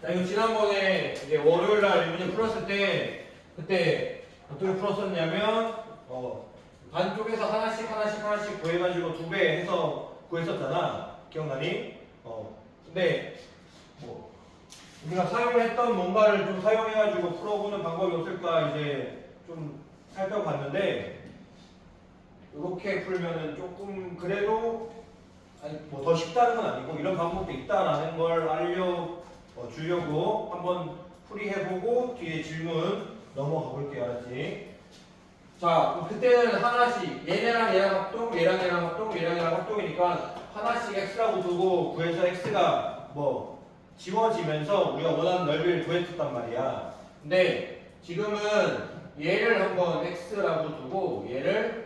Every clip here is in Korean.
자, 이거 지난번에 이제 월요일 날 문제 풀었을 때 그때 어떻게 풀었었냐면 반쪽에서 하나씩 구해가지고 2배 해서 구했었잖아. 기억나니? 근데 뭐 우리가 사용했던 뭔가를 좀 사용해가지고 풀어보는 방법이 없을까 이제 좀 살펴봤는데 이렇게 풀면은 조금 그래도 뭐 더 쉽다는 건 아니고 이런 방법도 있다라는 걸 알려주려고 한번 풀이해보고 뒤에 질문 넘어가 볼게요. 알았지? 자, 그때는 하나씩 얘네랑 얘랑 합동, 얘랑 얘랑 합동, 얘랑 얘랑 합동이니까 하나씩 x라고 두고 구해서 x가 뭐 지워지면서 우리가 원하는 넓이를 구했었단 말이야. 근데 지금은 얘를 한번 x라고 두고 얘를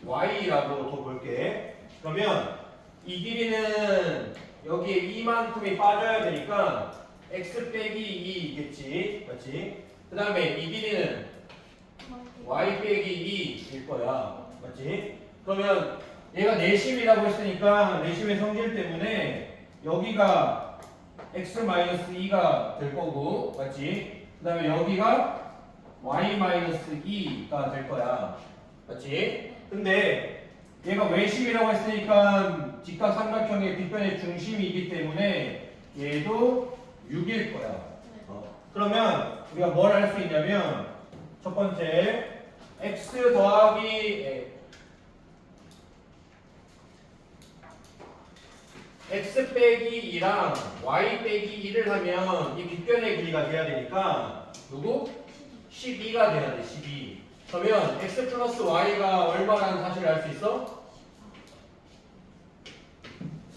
y라고 둬볼게. 그러면 이 길이는 여기에 이만큼이 빠져야 되니까 x 빼기 2겠지. 맞지? 그 다음에 이 길이는 y 빼기 2일 거야. 맞지? 그러면 얘가 내심이라고 했으니까 내심의 성질 때문에 여기가 x-2가 될 거고. 맞지? 그 다음에 여기가 y-2가 될 거야. 맞지? 근데 얘가 외심이라고 했으니까 직각삼각형의 빗변의 중심이기 때문에 얘도 6일 거야. 그러면 우리가 뭘 할 수 있냐면 첫 번째 x 더하기 x 빼기 2랑 y 빼기 2를 하면 이 빗변의 길이가 돼야 되니까 누구? 12가 돼야 돼. 12. 그러면 x 플러스 y가 얼마라는 사실을 알 수 있어?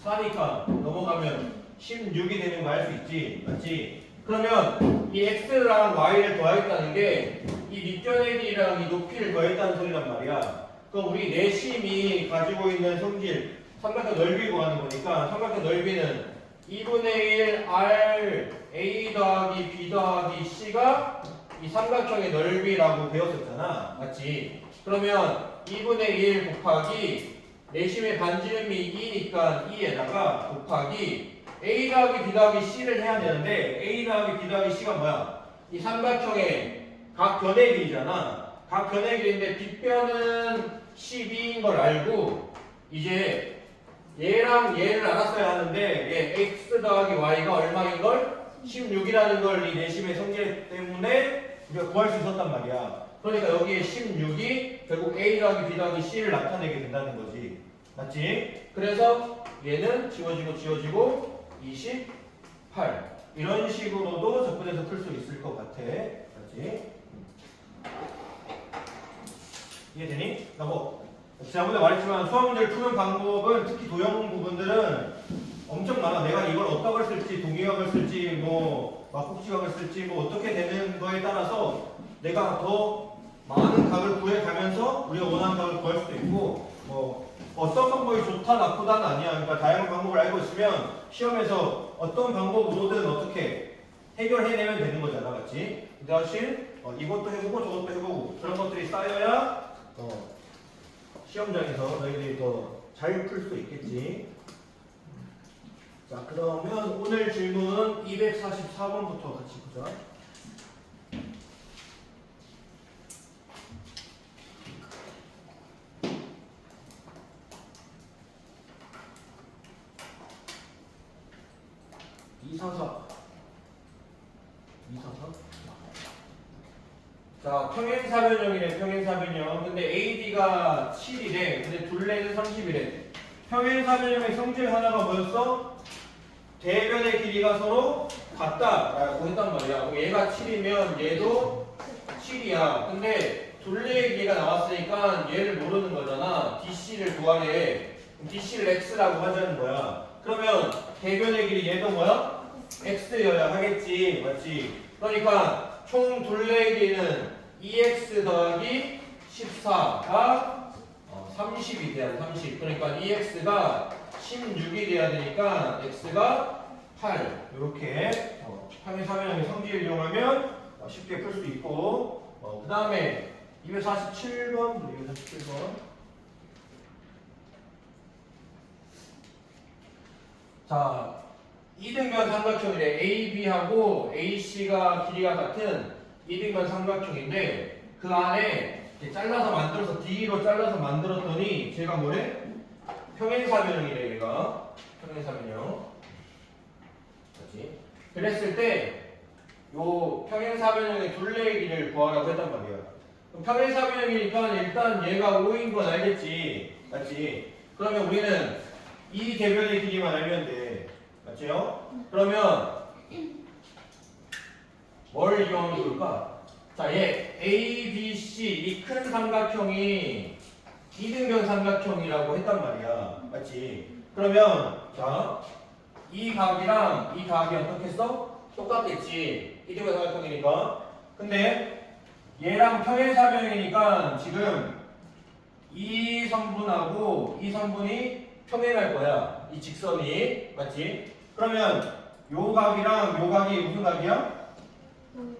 4니까 넘어가면 16이 되는 거 알 수 있지. 맞지? 그러면 이 x랑 y를 더했다는 게 이 밑변의 길이랑 이 높이를 더했다는 소리란 말이야. 그럼 우리 내심이 가지고 있는 성질 삼각형 넓이 구하는 거니까 삼각형 넓이는 2분의 1 r a 더하기 b 더하기 c가 이 삼각형의 넓이라고 배웠었잖아. 맞지? 그러면 2분의 1 곱하기 내심의 반지름이 2니까 2에다가 곱하기 a 더하기 b 더하기 c를 해야 되는데 a 더하기 b 더하기 c가 뭐야? 이 삼각형의 각 변의 길이잖아. 각 변의 길인데 빗변은 12인 걸 알고 이제 얘랑 얘를 알았어야 하는데 얘 x 더하기 y가 얼마인 걸? 16이라는 걸 이 내심의 성질 때문에 우리가 구할 수 있었단 말이야. 그러니까 여기에 16이 결국 a 더하기 b 더하기 c를 나타내게 된다는 거지. 맞지? 그래서 얘는 지워지고 28 이런 식으로도 접근해서 풀 수 있을 것 같아. 맞지? 이해되니? 뭐 지난번에 말했지만 수학 문제를 푸는 방법은 특히 도형 부분들은 엄청 많아. 내가 이걸 어떻게 쓸지, 동의각을 쓸지, 뭐 막국지각을 쓸지, 뭐 어떻게 되는 거에 따라서 내가 더 많은 각을 구해가면서 우리가 원하는 각을 구할 수도 있고, 뭐 어떤 방법이 좋다, 나쁘다는 아니야. 그러니까 다양한 방법을 알고 있으면 시험에서 어떤 방법으로든 어떻게 해결해내면 되는 거잖아, 맞지? 그 대신 이것도 해보고 저것도 해보고 그런 것들이 쌓여야 시험장에서 너희들이 더 잘 풀 수 있겠지. 자, 그러면 오늘 질문 244번부터 같이 보자. 이사사. 자, 평행사변형이래. 평행사변형. 근데 AD가 7이래. 근데 둘레는 30이래. 평행사변형의 성질 하나가 뭐였어? 대변의 길이가 서로 같다라고 했단 말이야. 얘가 7이면 얘도 7이야. 근데 둘레의 길이가 나왔으니까 얘를 모르는 거잖아. DC를 구하래. DC를 X라고 하자는 거야. 그러면 대변의 길이 얘도 뭐야? X여야 하겠지. 맞지? 그러니까 총 둘레의 길이는 2X 더하기 14가 30이 돼야 돼. 30. 그러니까 2X가 16이 돼야 되니까 X가 8. 이렇게 평행사변형의 성질을 이용하면 쉽게 풀 수 있고, 그 다음에 247번. 자, 이등변 삼각형이래. AB하고 AC가 길이가 같은 이등변 삼각형인데 그 안에 이렇게 잘라서 만들어서 D로 잘라서 만들었더니 제가 뭐래? 평행사변형이래 얘가. 평행사변형. 그렇지? 그랬을 때 요 평행사변형의 둘레의 길이를 구하라고 했단 말이야. 그럼 평행사변형이니까 일단 얘가 O인 건 알겠지. 맞지? 그러면 우리는 이 대변의 길이만 알면 돼. 맞지요? 그러면 뭘 이용하면 좋을까? 자, 얘 A, B, C 이 큰 삼각형이 이등변 삼각형이라고 했단 말이야. 맞지? 그러면 자, 이 각이랑 이 각이 어떻게 써? 똑같겠지. 이등변 삼각형이니까. 근데 얘랑 평행사변형이니까 지금 이 선분하고 이 선분이 평행할 거야. 이 직선이. 맞지? 그러면 요 각이랑 요 각이 무슨 각이야?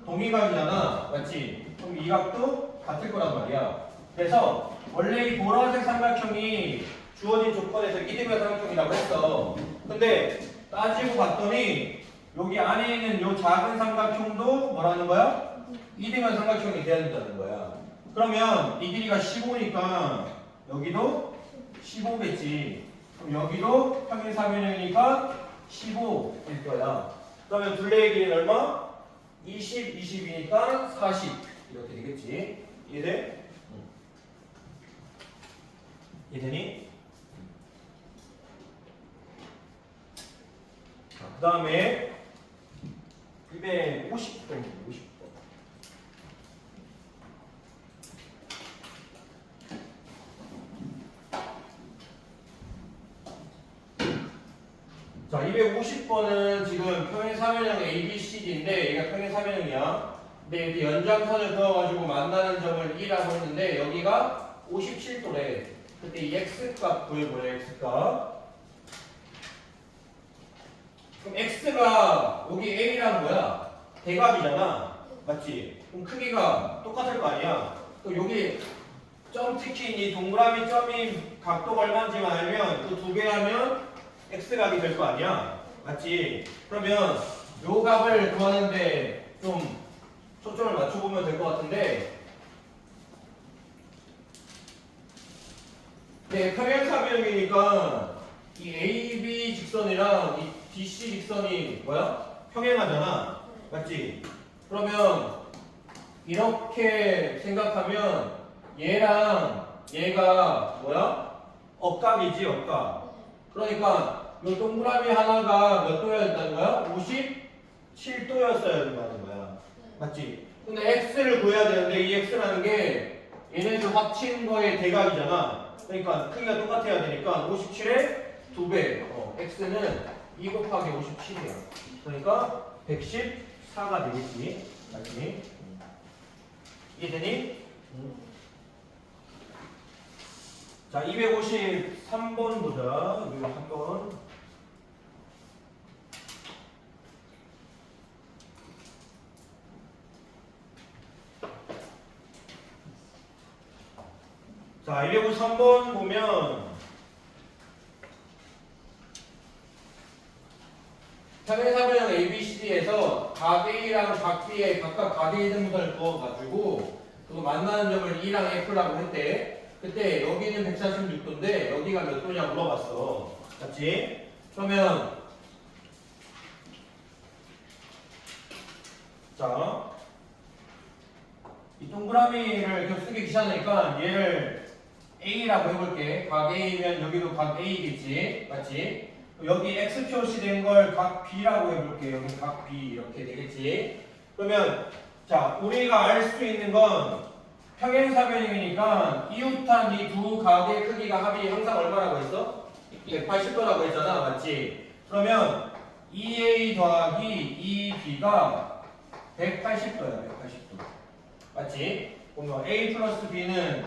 동의각이잖아. 맞지? 그럼 이 각도 같을 거란 말이야. 그래서 원래 이 보라색 삼각형이 주어진 조건에서 이등변 삼각형이라고 했어. 근데 따지고 봤더니 여기 안에 있는 요 작은 삼각형도 뭐라는 거야? 이등변 삼각형이 돼야 된다는 거야. 그러면 이 길이가 15니까 여기도 15겠지. 그럼 여기도 평행사변형이니까 15일 거야. 그러면 둘레의 길이는 얼마? 20, 20이니까 40 이렇게 되겠지. 이해돼? 이해되니? 그 다음에 250번. 자, 250번은 지금 평행사변형 ABCD인데 얘가 평행사변형이야. 근데 이렇게 연장선을 그어가지고 만나는 점을 2라고 했는데 여기가 57도래. 그때 이 X값 구해보래. X값. 그럼 X가 여기 A라는 거야. 대각이잖아. 맞지? 그럼 크기가 똑같을 거 아니야. 그럼 여기 점 특히 이 동그라미 점이 각도가 얼마인지만 알면 그 두 배 하면 X각이 될 거 아니야? 맞지? 그러면 요 값을 구하는데 좀 초점을 맞춰보면 될 것 같은데 네, 평행사변형이니까 이 AB 직선이랑 이 BC 직선이 뭐야? 평행하잖아. 맞지? 그러면 이렇게 생각하면 얘랑 얘가 뭐야? 억각이지, 억각. 그러니까 이 동그라미 하나가 몇 도여야 된다는 거야? 57도였어야 된다는 거야. 맞지? 근데 x를 구해야 되는데 이 x라는 게 얘네들 합친 거의 대각이잖아. 그러니까 크기가 똑같아야 되니까 57의 2배. x는 2 곱하기 57이야. 그러니까 114가 되겠지. 맞지? 이해되니? 자, 253번 보자. 253번. 자, 253번 보면 평행사변형 ABCD에서 각 A랑 각 B에 각각 각의 이등분선을 그어가지고 그거 만나는 점을 E랑 F라고 했대. 그때 여기는 146도인데 여기가 몇 도냐 물어봤어. 맞지? 그러면 자, 이 동그라미를 계속 쓰기 귀찮으니까 얘를 A라고 해볼게. 각 A면 여기도 각 A겠지. 맞지? 여기 X 표시된 걸 각 B라고 해볼게. 여기 각 B 이렇게 되겠지. 그러면 자, 우리가 알 수 있는 건 평행사변형이니까 이웃한 이 두 각의 크기가 합이 항상 얼마라고 했어? 180도라고 했잖아. 맞지? 그러면 2A 더하기 2B가 180도야. 180도. 맞지? 보면 A 플러스 B는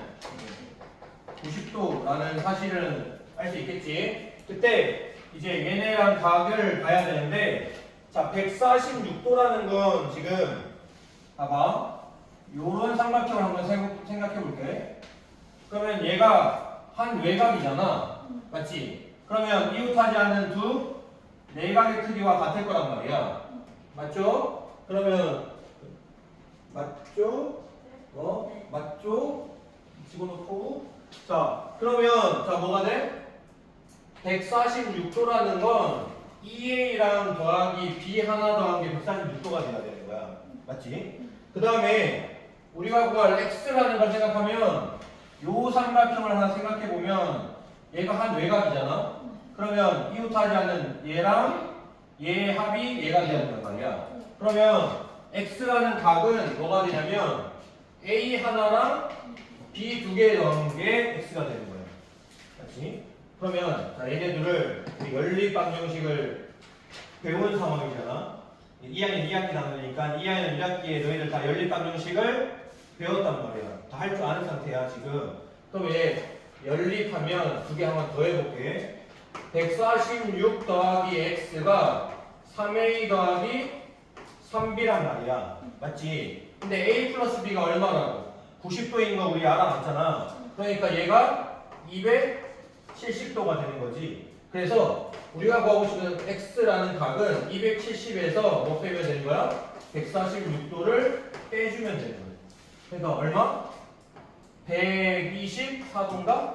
90도라는 사실을 알 수 있겠지? 그때 이제 얘네랑 각을 봐야 되는데 자, 146도라는 건 지금 봐봐. 요런 삼각형을 한번 생각해 볼게. 그러면 얘가 한 외곽이잖아. 맞지? 그러면 이웃하지 않는 두 내각의 크기와 같을 거란 말이야. 맞죠? 그러면 맞죠? 맞죠? 집어넣고 자 그러면 자 뭐가 돼? 146도라는 건 EA랑 더하기 B 하나 더한 게 146도가 돼야 되는 거야. 맞지? 그 다음에 우리가 구할 X라는 걸 생각하면 요 삼각형을 하나 생각해 보면 얘가 한 외곽이잖아. 그러면 이웃하지 않는 얘랑 얘의 합이 얘가 돼야 된단 말이야. 그러면 X라는 각은 뭐가 되냐면 A 하나랑 B 두 개 넣은 게 X가 되는 거야. 맞지? 그러면 자, 얘네들을 연립방정식을 배운 상황이잖아. 2학년 2학기 나누니까 2학년 1학기에 너희들 다 연립방정식을 배웠단 말이야. 다 할 줄 아는 상태야 지금. 그럼 얘 연립하면 두 개 한번 더 해볼게. 146 더하기 x가 3a 더하기 3b란 말이야. 맞지? 근데 a 플러스 b가 얼마라고? 90도인 거 우리 알아봤잖아. 그러니까 얘가 270도가 되는 거지. 그래서 우리가 구하고 싶은 x라는 각은 270에서 뭐 빼면 되는 거야? 146도를 빼주면 되는 거야. 그러니까 얼마? 124도인가?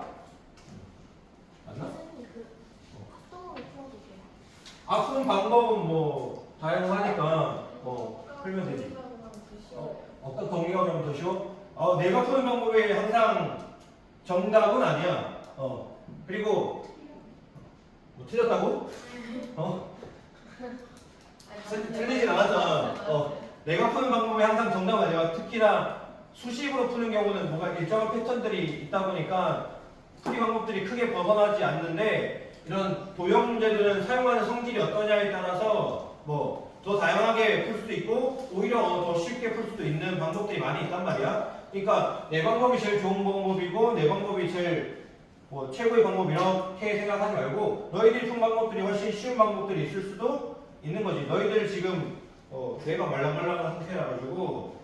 맞나? 푸는 방법은 뭐 다양하니까 풀면 되지. 어떤 동의가 그러면 더 쉬워? 내가 푸는 방법이 항상 정답은 아니야. 그리고 뭐 틀렸다고? 틀리진 않았잖아. 내가 푸는 방법이 항상 정답은 아니야. 특히나 수식으로 푸는 경우는 뭔가 일정한 패턴들이 있다 보니까 풀이 방법들이 크게 벗어나지 않는데 이런 도형 문제들은 사용하는 성질이 어떠냐에 따라서 뭐 더 다양하게 풀 수도 있고 오히려 더 쉽게 풀 수도 있는 방법들이 많이 있단 말이야. 그러니까 내 방법이 제일 좋은 방법이고 내 방법이 제일 뭐 최고의 방법 이렇게 생각하지 말고 너희들이 푼 방법들이 훨씬 쉬운 방법들이 있을 수도 있는 거지. 너희들 지금 뇌가 말랑말랑한 상태라 가지고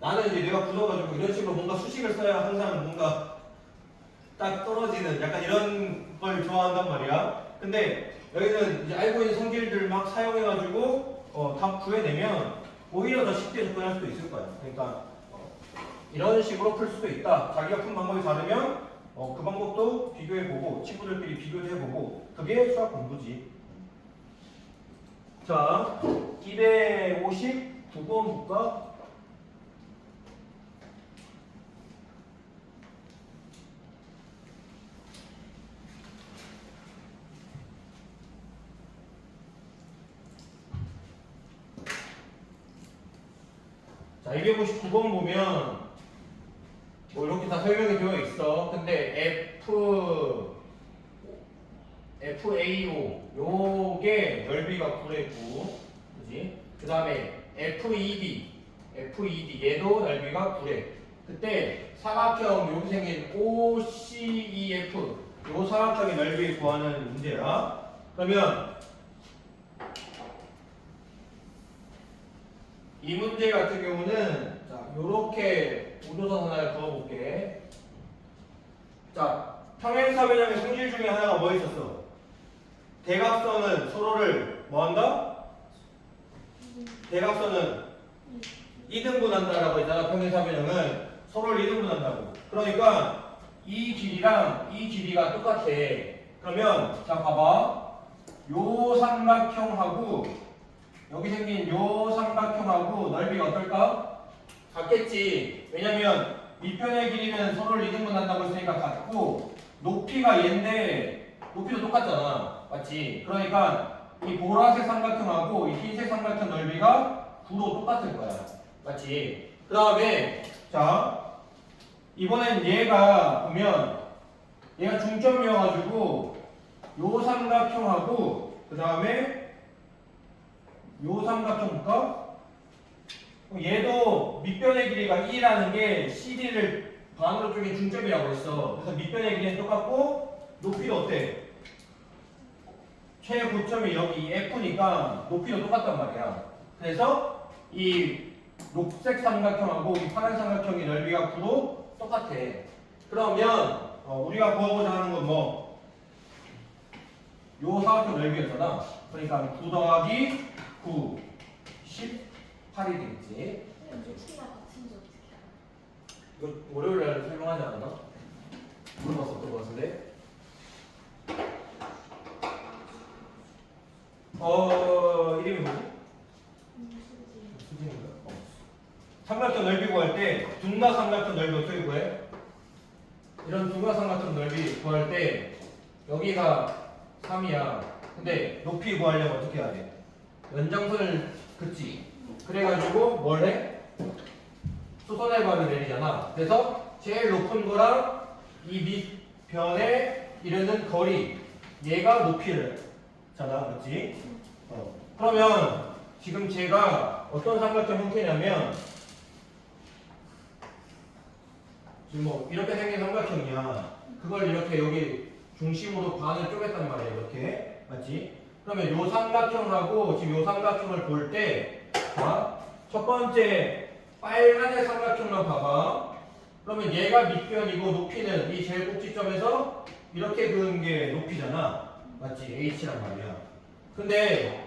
나는 이제 뇌가 굳어가지고 이런 식으로 뭔가 수식을 써야 항상 뭔가 딱 떨어지는 약간 이런 걸 좋아한단 말이야. 근데 너희는 이제 알고 있는 성질들 막 사용해가지고 다 구해내면 오히려 더 쉽게 접근할 수도 있을 거야. 그러니까 이런 식으로 풀 수도 있다. 자기가 푼 방법이 다르면 그 방법도 비교해보고 친구들끼리 비교도 해보고 그게 수학 공부지. 자, 259번 볼까? 자, 259번 보면 뭐 이렇게 다 설명이 되어 있어. 근데 FAO 요게 넓이가 9래 9. 그지? 그 다음에 FED 얘도 넓이가 9래. 그때 사각형 여기 생긴 OCEF 요 사각형의 넓이 구하는 문제야. 그러면 이 문제 같은 경우는 자, 요렇게 우도선 하나를 그어볼게. 자, 평행사변형의 성질 중에 하나가 뭐 있었어? 대각선은 서로를 뭐 한다? 대각선은 이등분한다라고 했잖아. 평행사변형은 서로를 이등분한다고. 그러니까 이 길이랑 이 길이가 똑같아. 그러면 자 봐봐. 요 삼각형하고 여기 생긴 요 삼각형하고 넓이가 어떨까? 같겠지. 왜냐면 밑변의 길이는 서로를 이등분한다고 했으니까 같고 높이가 얘인데 높이도 똑같잖아. 맞지? 그러니까 이 보라색 삼각형하고 이 흰색 삼각형 넓이가 9로 똑같을 거야. 맞지? 그 다음에 자 이번엔 얘가 보면 얘가 중점이어가지고 요 삼각형하고 그 다음에 요 삼각형 볼까? 얘도 밑변의 길이가 2라는 게 CD를 반으로 쪼갠 중점이라고 했어. 그래서 밑변의 길이는 똑같고 높이도 어때? 최고점이 여기 F니까 높이도 똑같단 말이야. 그래서 이 녹색 삼각형하고 이 파란 삼각형의 넓이가 9도 똑같아. 그러면 우리가 구하고자 하는 건 뭐? 요 사각형 넓이였잖아. 그러니까 9 더하기 9, 18이 되겠지. 키가 같은지 어떻게 알아? 이거 월요일 날 설명하지 않았나? 물어봤었던 것 같은데. 이름이 뭐지? 수진인가? 삼각형 넓이 구할 때 둔각 삼각형 넓이 어떻게 구해? 이런 둔각 삼각형 넓이 구할 때 여기가 3이야. 근데 높이 구하려면 어떻게 해야 돼? 연장선을 긋지. 그래가지고 뭘 해? 수선의 발을 내리잖아. 그래서 제일 높은 거랑 이 밑변에 이르는 거리, 얘가 높이를 잖아, 맞지? 그러면 지금 제가 어떤 삼각형 형태냐면 지금 뭐 이렇게 생긴 삼각형이야. 그걸 이렇게 여기 중심으로 반을 쪼갰단 말이야, 이렇게. 맞지? 그러면 요 삼각형하고 지금 요 삼각형을 볼 때, 자, 첫 번째 빨간색 삼각형만 봐봐. 그러면 얘가 밑변이고 높이는 이 제일 꼭지점에서 이렇게 그은 게 높이잖아. 맞지? H란 말이야. 근데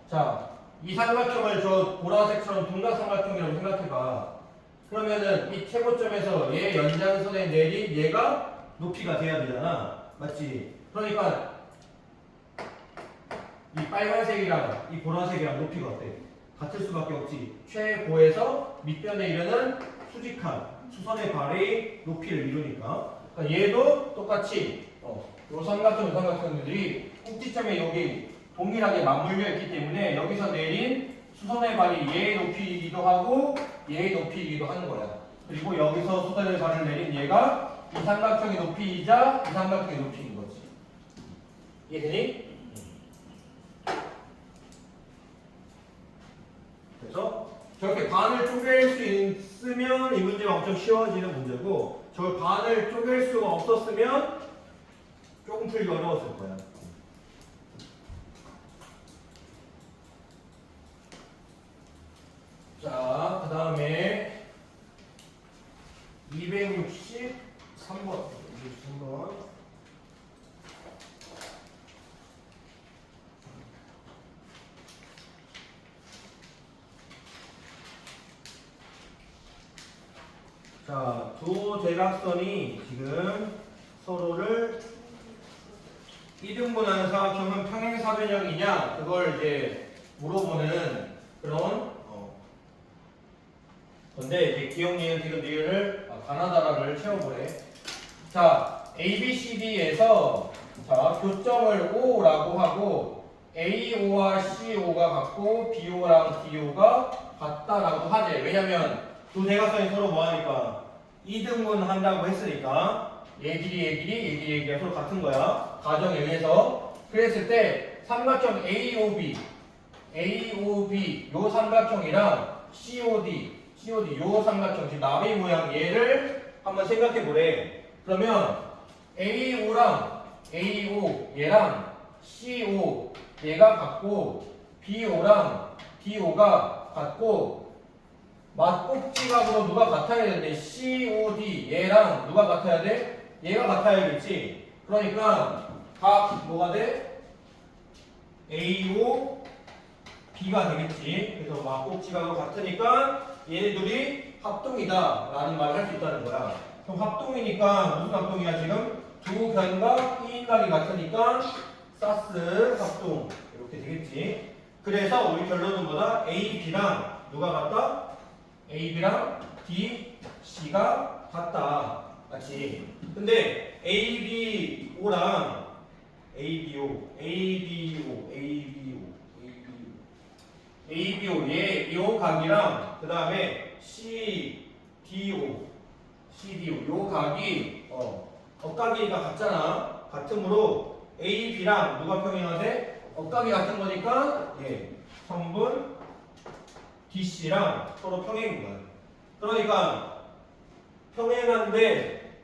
자, 이 삼각형을 저 보라색처럼 둔각 삼각형이라고 생각해봐. 그러면은 이 최고점에서 얘 연장선에 내린 얘가 높이가 돼야 되잖아. 맞지? 그러니까 이 빨간색이랑 이 보라색이랑 높이가 어때? 같을 수밖에 없지. 최고에서 밑변에 이르는 수직한 수선의 발의 높이를 이루니까. 그러니까 얘도 똑같이 요 삼각형들이 꼭지점에 여기 동일하게 맞물려 있기 때문에 여기서 내린 수선의 발이 얘의 높이이기도 하고 얘의 높이이기도 하는 거야. 그리고 여기서 수선의 발을 내린 얘가 이 삼각형의 높이이자 이 삼각형의 높이인 거지. 이해되니? 그래서 저렇게 반을 쪼갤 수 있으면 이 문제가 엄청 쉬워지는 문제고 저걸 반을 쪼갤 수가 없었으면 조금 풀기 어려웠을 거야. 자, 그 다음에 263번. 263번. 자, 두 대각선이 지금 서로를 이등분하는 사각형은 평행사변형이냐 그걸 이제 물어보는 그런 건데 이제 기억 니은 디귿 니은을 가나다라를 채워보래. 자, ABCD에서 자 교점을 O라고 하고 AO와 CO가 같고 BO랑 DO가 같다라고 하지. 왜냐면 두 대각선이 서로 뭐하니까 이등분 한다고 했으니까 얘 길이 얘 길이 얘 길이 얘 길이가 서로 같은 거야. 가정에 의해서. 그랬을 때 삼각형 AOB 요 삼각형이랑 COD 요 삼각형 지금 나비 모양 얘를 한번 생각해 보래. 그러면 AO랑 AO 얘랑 CO 얘가 같고 BO랑 DO가 같고 맞꼭지각으로 누가 같아야 되는데 COD 얘랑 누가 같아야 돼? 얘가 같아야겠지. 그러니까 각 뭐가 돼? AO B가 되겠지. 그래서 맞꼭지각으로 같으니까 얘네들이 합동이다 라는 말을 할 수 있다는 거야. 그럼 합동이니까 무슨 합동이야 지금? 두 변과 B인각이 같으니까 사스 합동 이렇게 되겠지. 그래서 우리 결론은 뭐다? A, B랑 누가 같다? A, B랑 D, C가 같다. 맞지? 근데 A, B, O랑 A, B, O, A, B, O, A, B, O ABO 요 각이랑 그 다음에 CDO 요 각이 억각이가 같잖아. 같으므로 AB랑 누가 평행하대? 억각이 같은 거니까 성분 DC랑 서로 평행인 거야. 그러니까 평행한데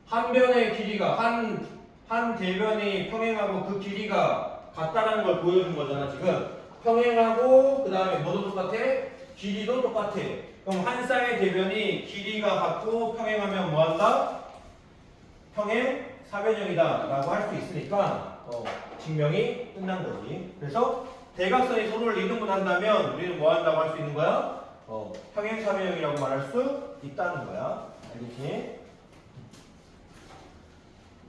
한 변의 길이가 한 대변이 평행하고 그 길이가 같다는 걸 보여준 거잖아. 지금 평행하고 그 다음에 뭐도 똑같아? 길이도 똑같아. 그럼 한 쌍의 대변이 길이가 같고 평행하면 뭐한다? 다 평행 사변형이다라고 할 수 있으니까 증명이 끝난 거지. 그래서 대각선이 서로를 이등분한다면 우리는 뭐 한다고 할 수 있는 거야? 평행 사변형이라고 말할 수 있다는 거야. 알겠지?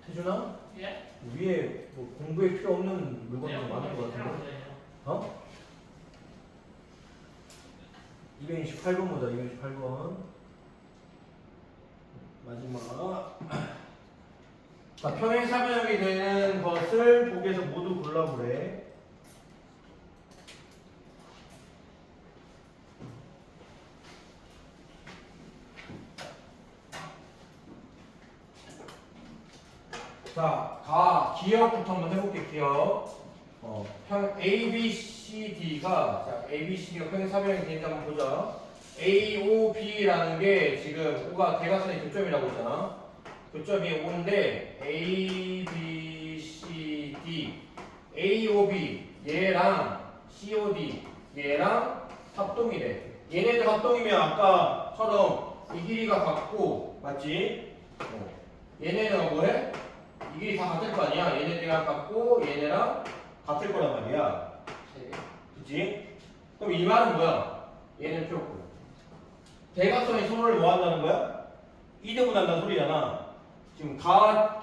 태준아? 예? 위에 뭐 공부에 필요 없는 물건이 좀 많은 것 같은데? 어? 228번 보자. 228번 마지막. 자, 평행 사변형이 되는 것을 보기에서 모두 골라보래. 자, 기억부터 한번 해볼게. 기억. A, B, C, D가 A, B, C, D가 평행 사변형이 되는지 한번 보자. A, O, B라는 게 지금 O가 대각선의 교점이라고 했잖아. 교점이 O인데 A, B, C, D, A, O, B 얘랑 C, O, D 얘랑 합동이래. 얘네들 합동이면 아까처럼 이 길이가 같고 맞지? 얘네는 뭐해? 이 길이 다 같을 거 아니야. 얘네들이랑 같고 얘네랑 같을 거란 말이야. 그치? 그럼 이 말은 뭐야? 얘는 필요 없고 대각선이 서로를 뭐 한다는 거야? 이등분한다는 소리잖아. 지금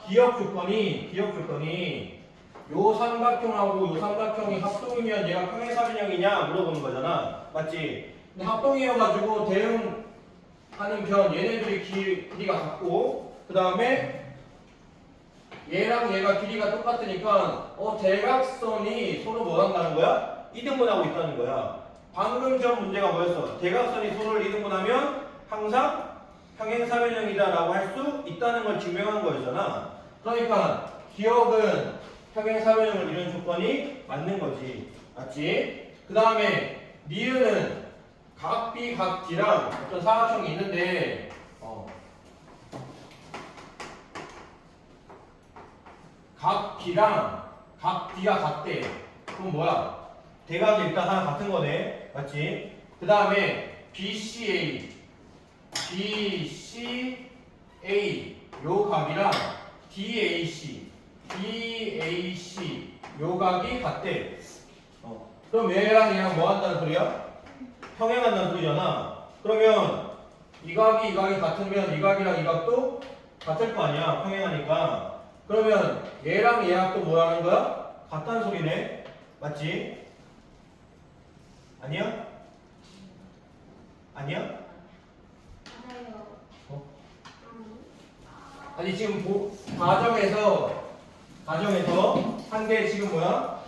기억 조건이 요 삼각형하고 요 삼각형이 합동이면 얘가 평행사변형이냐 물어보는 거잖아. 맞지? 근데 합동이어가지고 대응하는 변 얘네들이 길이가 같고 그 다음에 얘랑 얘가 길이가 똑같으니까 대각선이 서로 뭐 한다는 거야? 이등분하고 있다는 거야. 방금 전 문제가 뭐였어? 대각선이 서로를 이등분하면 항상 평행사변형이다라고 할 수 있다는 걸 증명한 거였잖아. 그러니까 기억은 평행사변형을 이루는 조건이 맞는 거지. 맞지? 그 다음에 니은은 각 B, 각 D랑 어떤 사각형이 있는데 각 B랑 각 D가 같대. 그럼 뭐야? 대각이 일단 하나 같은 거네. 맞지? 그 다음에 BCA 요 각이랑 DAC 요 각이 같대. 그럼 얘랑 얘랑 뭐 한다는 소리야? 평행한다는 소리잖아. 그러면 이 각이 같으면 이 각이랑 이 각도 같을 거 아니야. 평행하니까. 그러면 얘랑 얘 각도 뭐라는 거야? 같다는 소리네. 맞지? 아니야? 아니야? 알아요. 아니 지금 가정에서 한 게 지금 뭐야?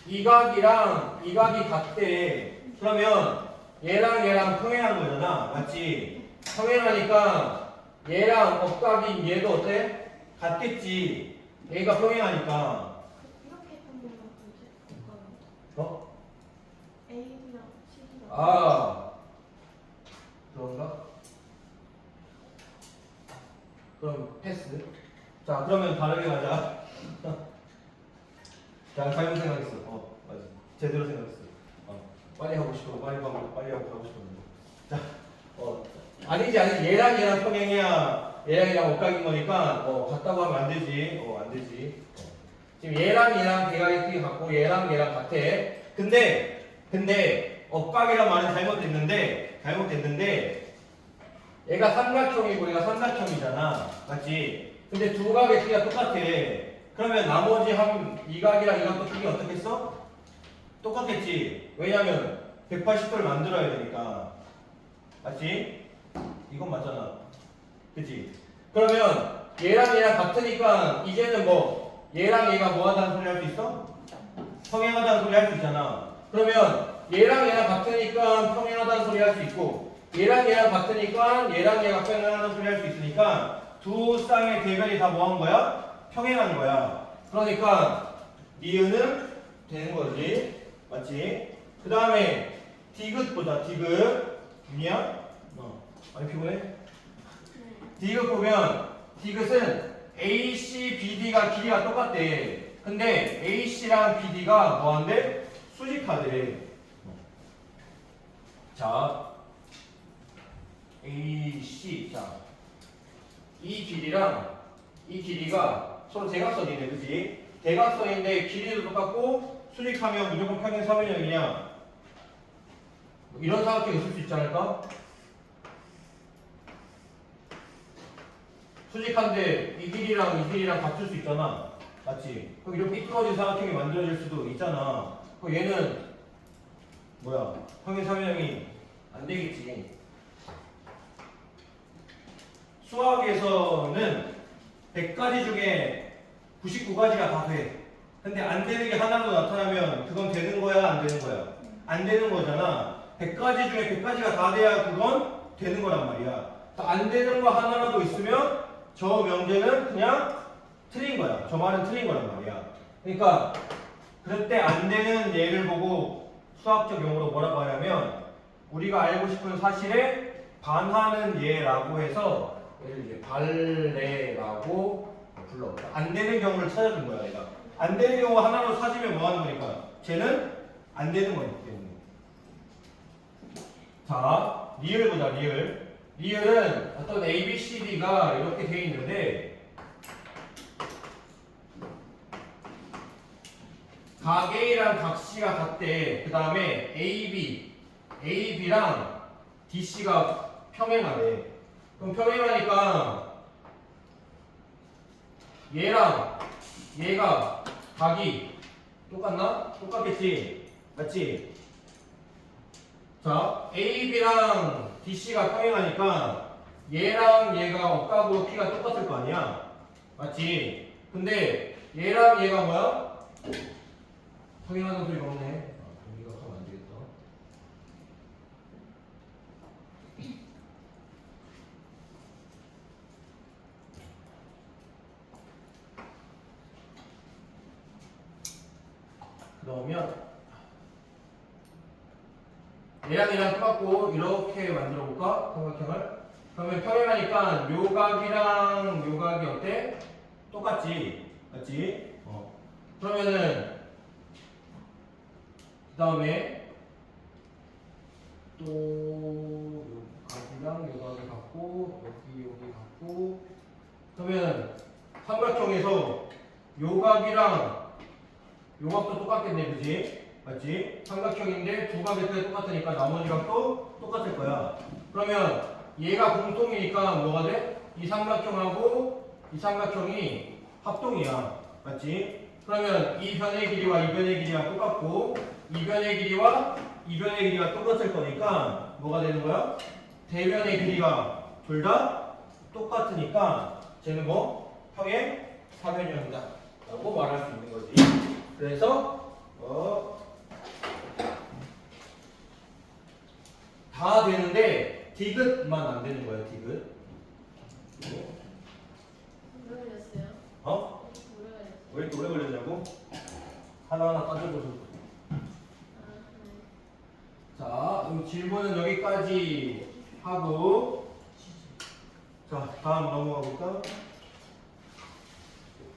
이 각이랑 이 각이 같대. 그러면 얘랑 평행한 거잖아. 맞지? 평행하니까 얘랑 억각인 얘도 어때? 같겠지. 얘가 평행하니까. 이렇게 했던 거랑 뭐지? 어? A랑 C랑. 아 그런가? 그럼 패스. 자 그러면 다르게 가자. 자 잘못 생각했어. 맞아. 제대로 생각했어. 빨리 하고 싶어. 빨리 하고 가고 싶었는데. 자 아니지 얘랑 평행해야 얘랑 억각인 거니까 같다고 하면 안 되지. 안 되지. 지금 얘랑 대각이 크게 같고 얘랑 같아. 근데 억각이란 말은 잘못됐는데 얘가 삼각형이고 얘가 삼각형이잖아. 맞지? 근데 두 각의 크기가 똑같아. 그러면 나머지 이 각이랑 이 각도 크기 어떻게 써? 똑같겠지. 왜냐면 180도를 만들어야 되니까. 맞지? 이건 맞잖아. 그치? 그러면 얘랑 같으니까 이제는 뭐 얘랑 얘가 뭐 하다는 소리 할 수 있어? 평행하다는 소리 할 수 있잖아. 그러면 얘랑 같으니까 평행하다는 소리 할 수 있고 얘랑 같으니까 얘랑 얘가 평행하다는 소리 할 수 있으니까 두 쌍의 대변이 다 뭐 한 거야? 평행한 거야. 그러니까 니은은 되는 거지. 맞지? 그 다음에 디귿 보자. 디귿. 윤이야? 많이 피곤해? 디귿 보면 디귿은 AC, BD가 길이가 똑같대. 근데 AC랑 BD가 뭐한대? 수직하대. 자 AC. 자, 이 길이랑 이 길이가 서로 대각선이네, 그치? 대각선인데 길이도 똑같고 수직하면 무조건 평행 사변형이냐? 뭐 이런 사각형이 있을 수 있지 않을까? 수직한데 이 길이랑 같을 수 있잖아, 맞지? 그럼 이렇게 삐뚤어진 사각형이 만들어질 수도 있잖아. 그럼 얘는 뭐야? 평행 사변형이 안 되겠지. 수학에서는 100가지 중에 99가지가 다 돼. 근데 안 되는 게 하나로 나타나면 그건 되는 거야, 안 되는 거야? 안 되는 거잖아. 100가지 중에 100가지가 다 돼야 그건 되는 거란 말이야. 안 되는 거 하나라도 있으면 저 명제는 그냥 틀린 거야. 저 말은 틀린 거란 말이야. 그러니까 그럴 때 안 되는 예를 보고 수학적 용어로 뭐라고 하냐면 우리가 알고 싶은 사실에 반하는 예라고 해서 얘를 이제 발레라고 불러. 안 되는 경우를 찾아준 거야, 얘가. 안 되는 경우 하나로 찾으면 뭐 하는 거니까? 쟤는 안 되는 거기 때문에. 자, 리을 보자, 리을. 리을은 어떤 A, B, C, D가 이렇게 돼 있는데 각 A랑 각 C가 같대. 그 다음에 AB랑 DC가 평행하대. 그럼 평행하니까 얘랑 얘가 각이 똑같나? 똑같겠지? 맞지? 자, AB랑 DC가 평행하니까 얘랑 얘가 억각으로 P가 똑같을 거 아니야? 맞지? 근데 얘랑 얘가 뭐야? 평행하는 소리가 없네. 여기가 하면 안 되겠다. 그러면 얘랑 똑같고 이렇게 만들어 볼까? 삼각형을. 그러면 평행하니까 요각이랑 요각이 어때? 똑같지? 맞지? 그러면은 그 다음에 또 요각이랑 요각이 같고 여기 같고 그러면 삼각형에서 요각이랑 요각도 똑같겠네, 그지? 맞지? 삼각형인데 두 각이 똑같으니까 나머지 각도 똑같을 거야. 그러면 얘가 공통이니까 뭐가 돼? 이 삼각형하고 이 삼각형이 합동이야. 맞지? 그러면 이 변의 길이와 이 변의 길이가 똑같고 이 변의 길이와 이 변의 길이가 똑같을 거니까 뭐가 되는 거야? 대변의 길이가 둘 다 똑같으니까 쟤는 뭐? 평행 사변형이다 라고 말할 수 있는 거지. 그래서 다 되는데 디귿만 안 되는 거예요. 디귿. 오래 걸렸어요? 어? 오래 걸렸어요? 왜 이렇게 오래 걸렸냐고? 하나하나 따져보자. 아, 자, 그럼 질문은 여기까지 하고 자, 다음 넘어가 볼까?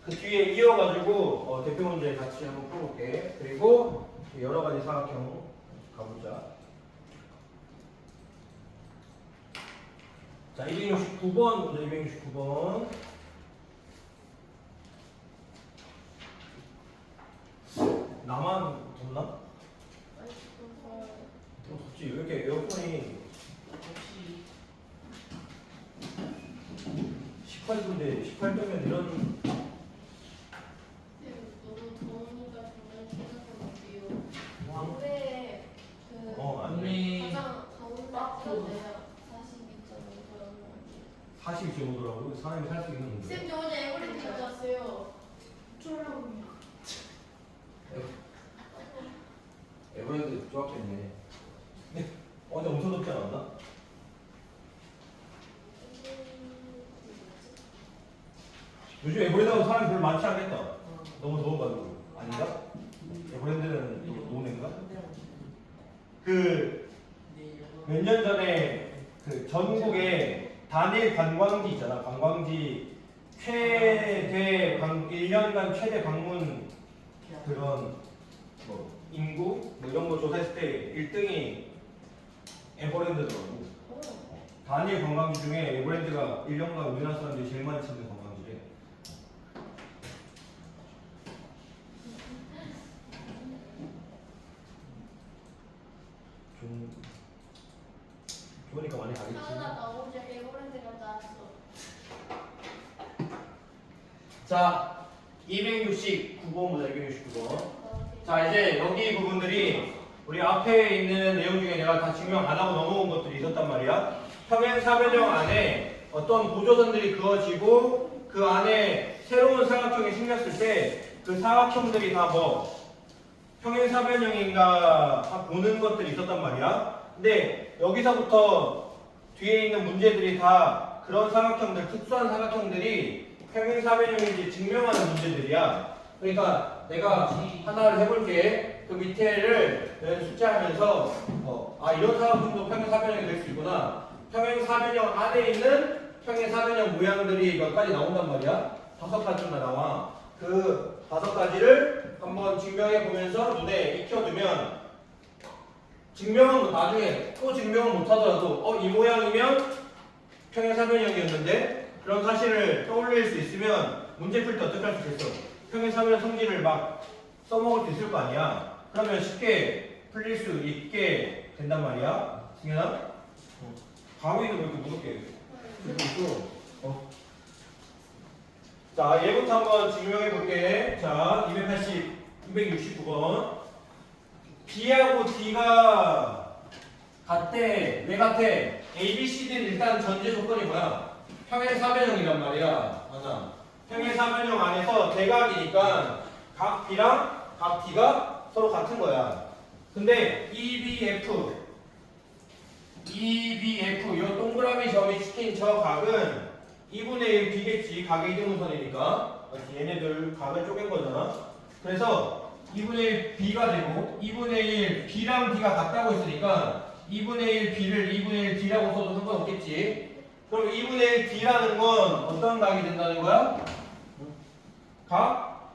그 뒤에 이어가지고 대표 문제 같이 한번 풀어볼게. 그리고 여러 가지 사각형 가보자. 자, 269번 문제 269번. 나만 덥나? 아니, 좀 더워요. 덥지? 왜 이렇게 에어컨이 18도인데 18도면 이런 너무 더우니까 정말 기분이 어때요? 올해 그 안 돼. 가장 더운 날 때가 42.5도라고 40.5도라고 사람이 살 수 있는 건데. 쌤, 저 어제 에버랜드 갔다 왔어요. 쫄라고요. 에버랜드 좋았겠네. 근데 어제 엄청 덥지 않았나? 요즘 에버랜드 가서 사람이 별로 많지 않겠다. 너무 더워가지고. 아닌가? 에버랜드는 또 노는가? 그 몇 년 전에 그 전국에 단일 관광지 있잖아. 관광지 최대 1년간 최대 방문 그런 뭐 인구 뭐 이런 거 조사했을 때 1등이 에버랜드더라고. 단일 관광지 중에 에버랜드가 1년간 우리나라 사람들이 제일 많이 찾는 관광지래. 좋으니까 많이 가겠지. 나 어제 에버랜드 갔다 왔어. 자, 269번 보자. 269번. 자, 이제 여기 부분들이 우리 앞에 있는 내용 중에 내가 다 증명 안 하고 넘어온 것들이 있었단 말이야. 평행사변형 안에 어떤 보조선들이 그어지고 그 안에 새로운 사각형이 생겼을 때 그 사각형들이 다 뭐 평행사변형인가 다 보는 것들이 있었단 말이야. 근데 여기서부터 뒤에 있는 문제들이 다 그런 사각형들, 특수한 사각형들이 평행사변형인지 증명하는 문제들이야. 그러니까 내가 하나를 해볼게. 그 밑에를 숫자하면서 이런 사각형도 평행사변형이 될 수 있구나. 평행사변형 안에 있는 평행사변형 모양들이 몇 가지 나온단 말이야. 5가지나 나와. 그 5가지를 한번 증명해 보면서 눈에 익혀두면 증명은 나중에 또 증명을 못하더라도 이 모양이면 평행사변형이었는데 그런 사실을 떠올릴 수 있으면 문제 풀 때 어떻게 할 수 있겠어? 평행사변형 성질을 막 써먹을 수 있을 거 아니야. 그러면 쉽게 풀릴 수 있게 된단 말이야. 승현아? 가위도 왜 이렇게 무겁게 들고 있어? 자, 얘부터 한번 증명해 볼게. 자, 269번. B하고 D가 같대. 왜 같아? A, B, C, D는 일단 전제 조건이 뭐야? 평행사변형이란 말이야. 하나. 평행사변형 안에서 대각이니까 각 B랑 각 D가 서로 같은 거야. 근데 EBF 요 동그라미 점이 시킨 저 각은 2분의 1 B겠지. 각의 이등분선이니까. 얘네들 각을 쪼갠 거잖아. 그래서 2분의 1 B가 되고 2분의 1 B랑 D가 같다고 했으니까 2분의 1 B를 2분의 1 D라고 써도 상관없겠지. 그럼 2분의 1 D라는 건 어떤 각이 된다는 거야? 각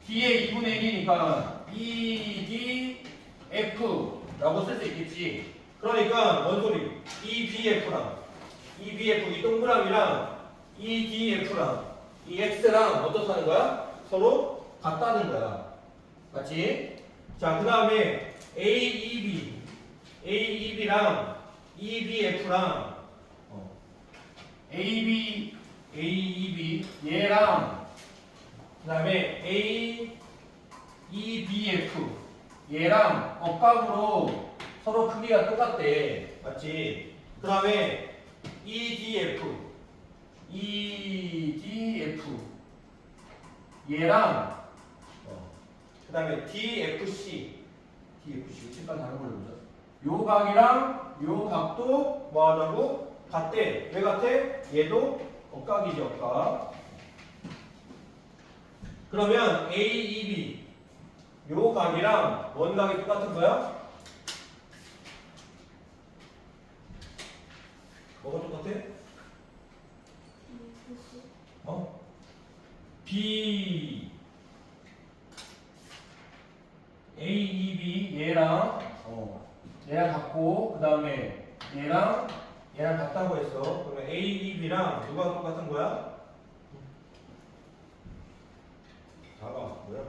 D의 2분의 1이니까 EDF라고 쓸 수 있겠지. 그러니까 뭔 소리? EBF랑 EBF 이 동그라미랑 EDF랑 이 X랑 어떻다는 거야? 서로 같다는 거야. 맞지? 자, 그 다음에 AEB랑 EBF랑 AEB 얘랑 그 다음에 AEBF 얘랑 억각으로 서로 크기가 똑같대. 맞지? 그 다음에 EDF 얘랑 그 다음에 DFC 색깔 다른 걸로 보자. 요 각이랑 요 각도 뭐 하자고? 같대. 왜 같아? 얘도 억각이지, 억각. 그러면 AEB 요 각이랑 원 각이 똑같은 거야? 뭐가 똑같아? B AEB 얘랑 같고 그 다음에 얘랑 같다고 했어. 그러면 AEB랑 누가 똑같은 거야? 다가 뭐야?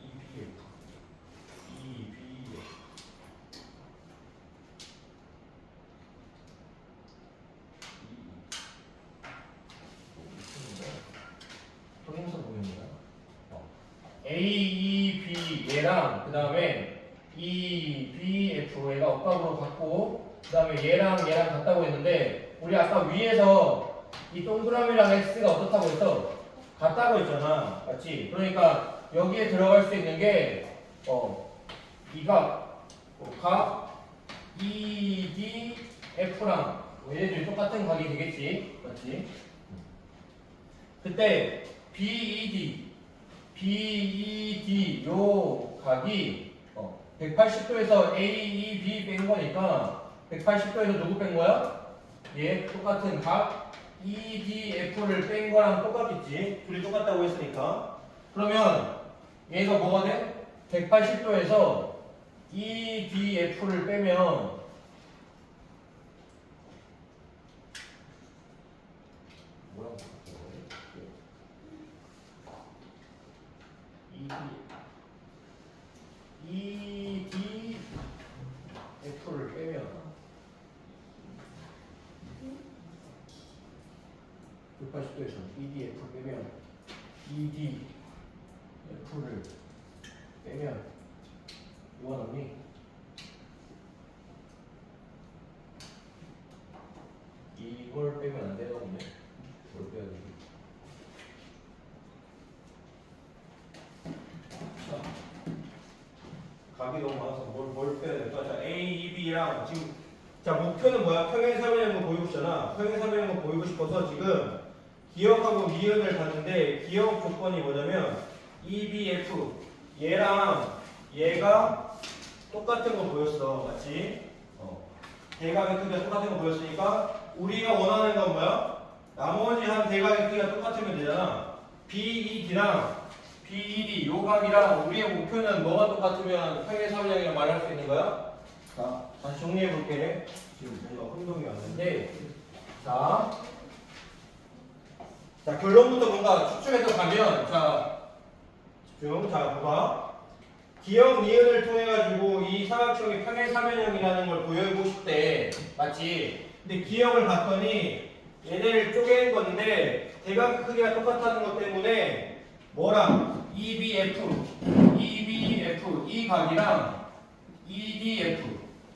EBF 평행선 보이는 거야? AEB 얘랑 그 다음에 EBF 얘가 억각으로 같고 그 다음에 얘랑 같다고 했는데 우리 아까 위에서 이 동그라미랑 X가 어떻다고 했어? 같다고 했잖아. 맞지? 그러니까 여기에 들어갈 수 있는 게 이각 EDF랑 얘네들이 똑같은 각이 되겠지. 맞지? 그때 BED 요 각이 180도에서 AEB 뺀 거니까 180도에서 누구 뺀 거야? 얘 똑같은 각 EDF를 뺀 거랑 똑같겠지. 둘이 똑같다고 했으니까. 그러면 얘가 뭐가 돼? 180도에서 EDF를 빼면 뭐라고 EDF를 빼면 180도에서 EDF를 빼면 EDF를 빼면 이거 나오니? 이걸 빼면 안 되나 보네. 뭘 빼야 되지? 자, 각이 너무 많아서 뭘 빼야 될까? 자, A, E, B랑 지금 자 목표는 뭐야? 평행사변형을 보이고 싶잖아. 평행사변형을 보이고 싶어서 지금 기억하고 니은을 봤는데 기억 조건이 뭐냐면 EBF 얘랑 얘가 똑같은 거 보였어, 맞지? 대각의 크기가 똑같은 거 보였으니까 우리가 원하는 건 뭐야? 나머지 한 대각의 크기가 똑같으면 되잖아. BED랑 BED 요 각이랑 우리의 목표는 뭐가 똑같으면 평행사변형이라고 말할 수 있는 거야? 자, 다시 정리해 볼게. 지금 뭔가 혼동이 왔는데, 자, 결론부터 뭔가 추측해서 가면, 자, 집중. 자, 봐봐. 기억 니은을 통해 가지고 이 사각형이 평행사변형이라는 걸 보여주고 싶대, 맞지? 근데 기억을 봤더니 얘네를 쪼갠 건데 대각 크기가 똑같다는 것 때문에 뭐랑 EBF 이 각이랑 EDF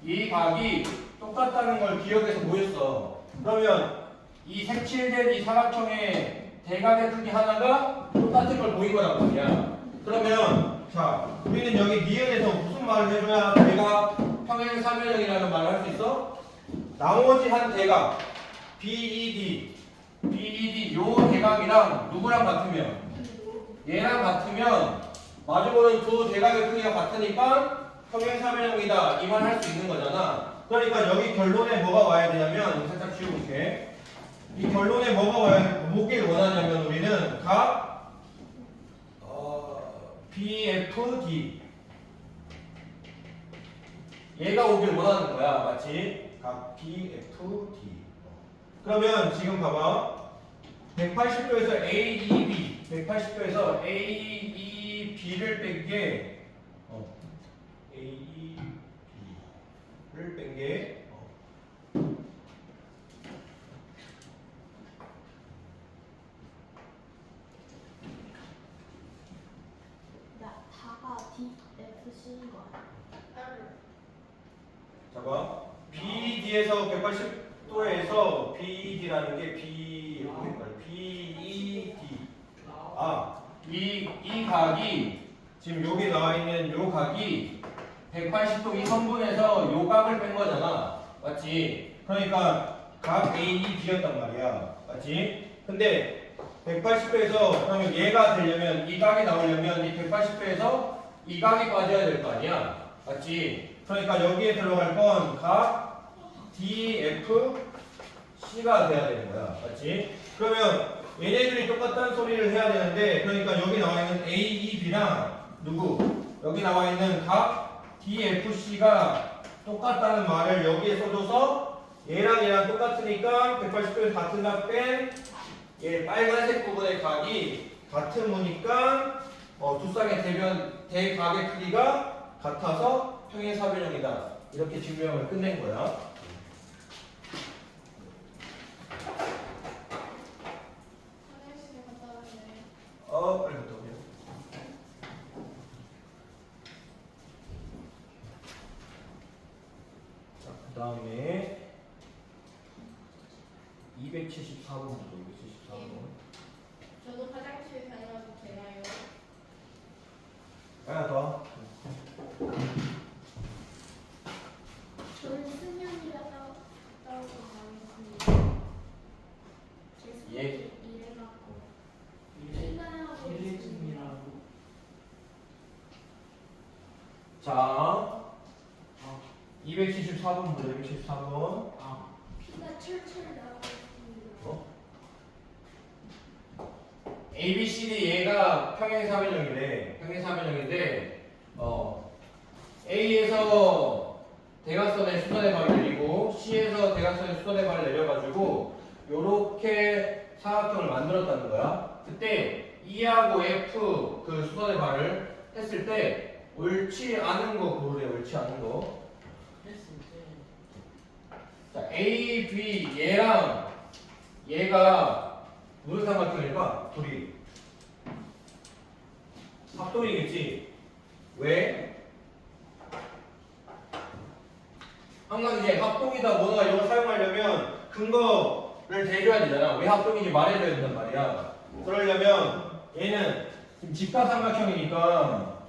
이 각이 똑같다는 걸 기억해서 보였어. 그러면 이 색칠된 이 사각형의 대각의 크기 하나가 똑같은 걸 보인 거란 말이야. 그러면 자 우리는 여기 니은에서 무슨 말을 해줘야 내가 평행사변형이라는 말을 할 수 있어? 나머지 한 대각 BED 요 대각이랑 누구랑 같으면 얘랑 같으면 마주보는 두 대각의 크기가 같으니까 평행사변형이다 이 말 할 수 있는 거잖아. 그러니까 여기 결론에 뭐가 와야 되냐면 살짝 지워볼게. 이 결론에 뭐길 원하냐면 우리는 각 BFD 얘가 오길 원하는 거야, 맞지? 각 BFD. 그러면 지금 봐봐. 180도에서 AEB 180도에서 AEB를 뺀 게 AEB를 뺀 게 다가 DF 쓰는 거 아니야? 봐봐. BD에서 180도에서 BED라는 게 BED. 이 각이 지금 여기 나와 있는 요 각이 180도 이 선분에서 요 각을 뺀 거잖아. 맞지? 그러니까 각 AEB였단 말이야. 맞지? 근데 180도에서 그러면 얘가 되려면 이 각이 나오려면 이 180도에서 이 각이 빠져야 될 거 아니야. 맞지? 그러니까 여기에 들어갈 건 각 DFC가 돼야 되는 거야. 맞지? 그러면 얘네들이 똑같다는 소리를 해야 되는데 그러니까 여기 나와 있는 AEB랑 누구? 여기 나와 있는 각 DFC가 똑같다는 말을 여기에 써줘서 얘랑 똑같으니까 180도에서 같은 각 뺀 얘 빨간색 부분의 각이 같은 무니까 두 쌍의 대각의 크기가 같아서 평행사변형이다. 이렇게 증명을 끝낸 거야. 화장실에 갔다 왔네. 빨리 갔다 오세요. 자, 그 다음에 274번부터 274번. 저도 화장실 다녀와도 되나요? 하나 더. 저는 승현이가 따오고 가겠습니다. 제 예. 승현이 이래갖고 출근하고 있습니다. 자, 274번부터 274번. 피가 철철 나오고 있습니다. ABCD 얘가 평행사변형이래. 평행사변형인데 A A에서 대각선의 수선의 발을 내리고 C에서 대각선의 수선의 발을 내려가지고 요렇게 사각형을 만들었다는 거야. 그때 E하고 F 그 수선의 발을 했을 때 옳지 않은 거 고르래. 옳지 않은 거. 자, A, B 얘랑 얘가 무슨 삼각형일까? 둘이 합동이겠지. 왜? 항상 이제 합동이다 뭐다 이런 거 사용하려면 근거를 대줘야 되잖아. 왜 합동인지 말해줘야 된단 말이야. 그러려면 얘는 지금 직각삼각형이니까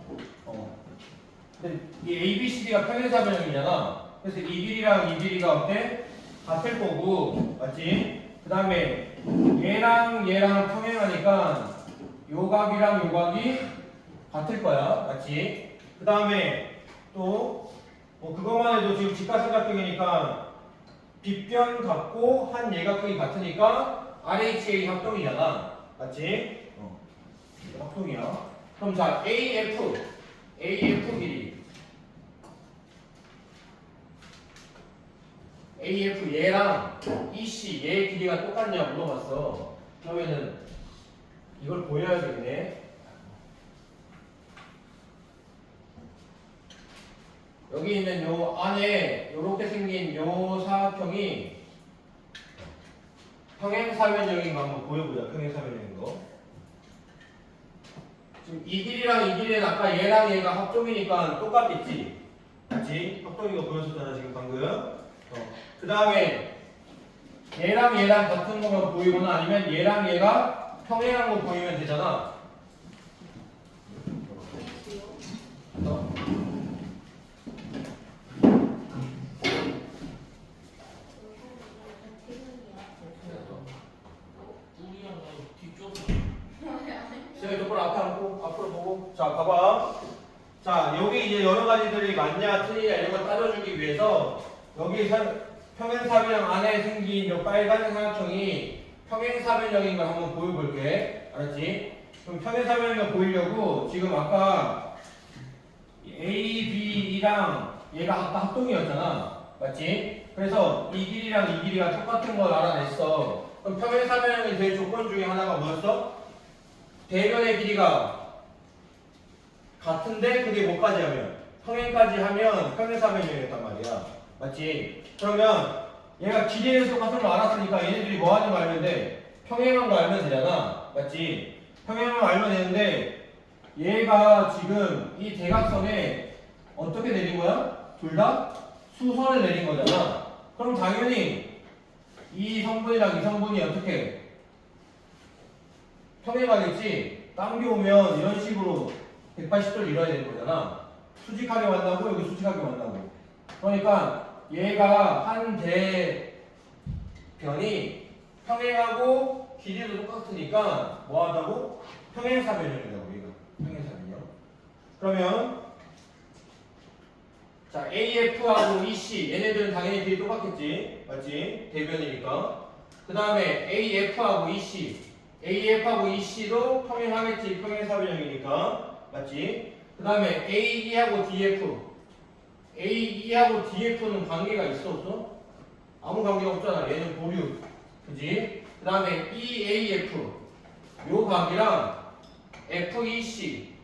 근데 이 ABCD가 평행사변형이잖아. 그래서 이 길이랑 이 길이가 어때? 같을 거고 맞지? 그 다음에 얘랑 얘랑 평행하니까 요 각이랑 요 각이 같을 거야. 맞지? 그 다음에 또 뭐 그것만 해도 지금 직각삼각형이니까 빗변 같고 한 예각각이 같으니까 RHA 합동이잖아. 맞지? 합동이야. 그럼 자 AF 길이 AF 얘랑 EC 얘의 길이가 똑같냐 물어봤어. 그러면은 이걸 보여야겠네. 여기 있는 요 안에 요렇게 생긴 요 사각형이 평행사변형인 거 한번 보여보자. 평행사변형인 거. 지금 이 길이랑 이 길이는 아까 얘랑 얘가 합동이니까 똑같겠지. 맞지? 합동인 거 보여줬잖아 지금 방금. 그 다음에 얘랑 얘랑 같은 거만 보이거나 아니면 얘랑 얘가 평행한 거 보이면 되잖아. 시작이 똑바로 앞에 앉고 앞으로 보고. 자 봐봐. 자 여기 이제 여러 가지들이 맞냐 틀리냐 이런 걸 따져주기 위해서 여기 평행사변형 안에 생긴 요 빨간 삼각형이 평행사변형인 걸 한번 보여볼게. 알았지? 그럼 평행사변형을 보이려고 지금 아까 A, B랑 얘가 아까 합동이었잖아. 맞지? 그래서 이 길이랑 이 길이가 똑같은 걸 알아냈어. 그럼 평행사변형의 제일 조건 중에 하나가 뭐였어? 대변의 길이가 같은데 그게 뭐까지 하면? 평행까지 하면 평행사변형이었단 말이야. 맞지? 그러면 얘가 길이는 똑같은 걸 알았으니까 얘네들이 뭐 하는 거 알면 돼? 평행한 거 알면 되잖아. 맞지? 평행한 거 알면 되는데 얘가 지금 이 대각선에 어떻게 내린 거야? 둘 다 수선을 내린 거잖아. 그럼 당연히 이 성분이랑 이 성분이 어떻게 평행하겠지? 당겨오면 이런 식으로 180도를 이뤄야 되는 거잖아. 수직하게 만나고 여기 수직하게 만나고. 그러니까 얘가 한 대변이 평행하고 길이도 똑같으니까 뭐하다고? 평행사변형이라고 얘가. 평행사변형. 그러면 자 AF하고 EC 얘네들은 당연히 길이 똑같겠지. 맞지? 대변이니까. 그 다음에 AF하고 AF하고 EC도 평행하겠지. 평행사변형이니까. 맞지? 그 다음에 AE하고 DF는 관계가 있어 없어? 아무 관계가 없잖아. 얘는 보류. 그지? 그 다음에 EAF 요 각이랑 FEC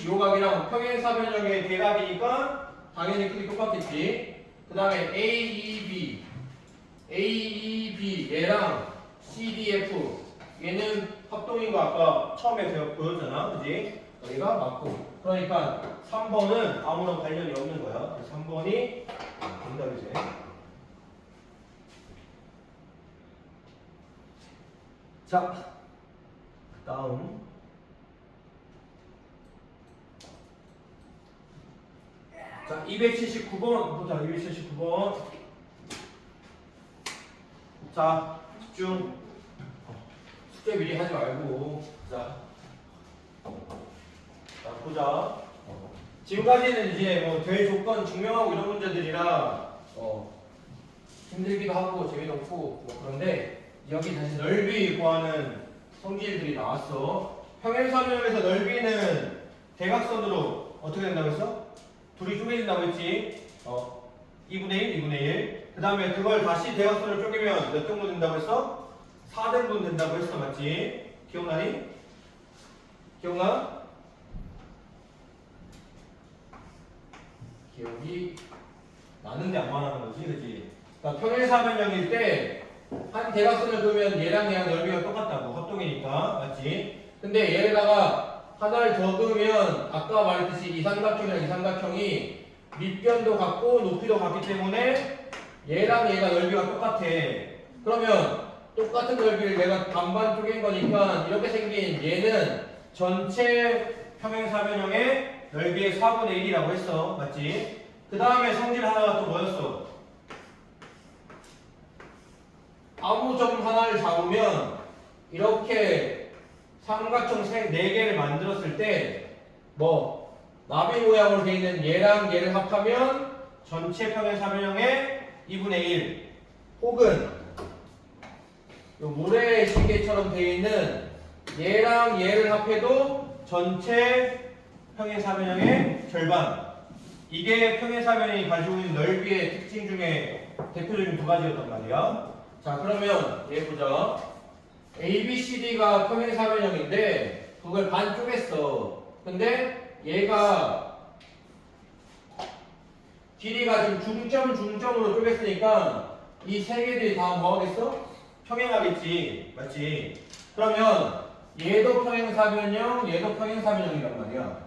요 각이랑 평행사변형의 대각이니까 당연히 크기 똑같겠지. 그 다음에 AEB 얘랑 CDF 얘는 합동인 거 아까 처음에 보였잖아. 그지? 여기가 맞고. 그러니까 3번은 아무런 관련이 없는 거야. 3번이 정답이지. 자, 다음. 자, 279번 보자. 279번. 자, 집중. 숙제 미리 하지 말고. 자, 보자. 지금까지는 이제 뭐 대외 조건 증명하고 이런 문제들이라 힘들기도 하고 재미도 없고 뭐 그런데 여기 다시 넓이 구하는 성질들이 나왔어. 평행사변형에서 넓이는 대각선으로 어떻게 된다고 했어? 둘이 쪼개진다고 했지. 2분의 1, 2분의 1. 그 다음에 그걸 다시 대각선을 쪼개면 몇 등분 된다고 했어? 4등분 된다고 했어. 맞지? 기억나니? 기억나? 기억이 나는데 안 말하는 거지, 그치? 그러니까 평행사변형일 때 한 대각선을 그으면 얘랑 얘랑 넓이가 똑같다고. 합동이니까. 맞지? 근데 얘에다가 하나를 더 그으면 아까 말했듯이 이 삼각형이랑 이 삼각형이 밑변도 같고 높이도 같기 때문에 얘랑 얘가 넓이가 똑같아. 그러면 똑같은 넓이를 내가 반반 쪼갠 거니까 이렇게 생긴 얘는 전체 평행사변형의 넓이의 4분의 1이라고 했어. 맞지? 그 다음에 성질 하나가 또 뭐였어? 아무 점 하나를 잡으면 이렇게 삼각형 4개를 만들었을 때 뭐 나비 모양으로 되어 있는 얘랑 얘를 합하면 전체 평행사변형의 2분의 1 혹은 요 모래시계처럼 되어 있는 얘랑 얘를 합해도 전체 평행사변형의 절반. 이게 평행사변이 가지고 있는 넓이의 특징 중에 대표적인 두 가지였단 말이야. 자, 그러면 얘 보자. ABCD가 평행사변형인데 그걸 반 쪼갰어. 근데 얘가 길이가 지금 중점으로 쪼갰으니까 이 세 개들이 다 뭐 하겠어? 평행하겠지. 맞지? 그러면 얘도 평행사변형, 얘도 평행사변형이란 말이야.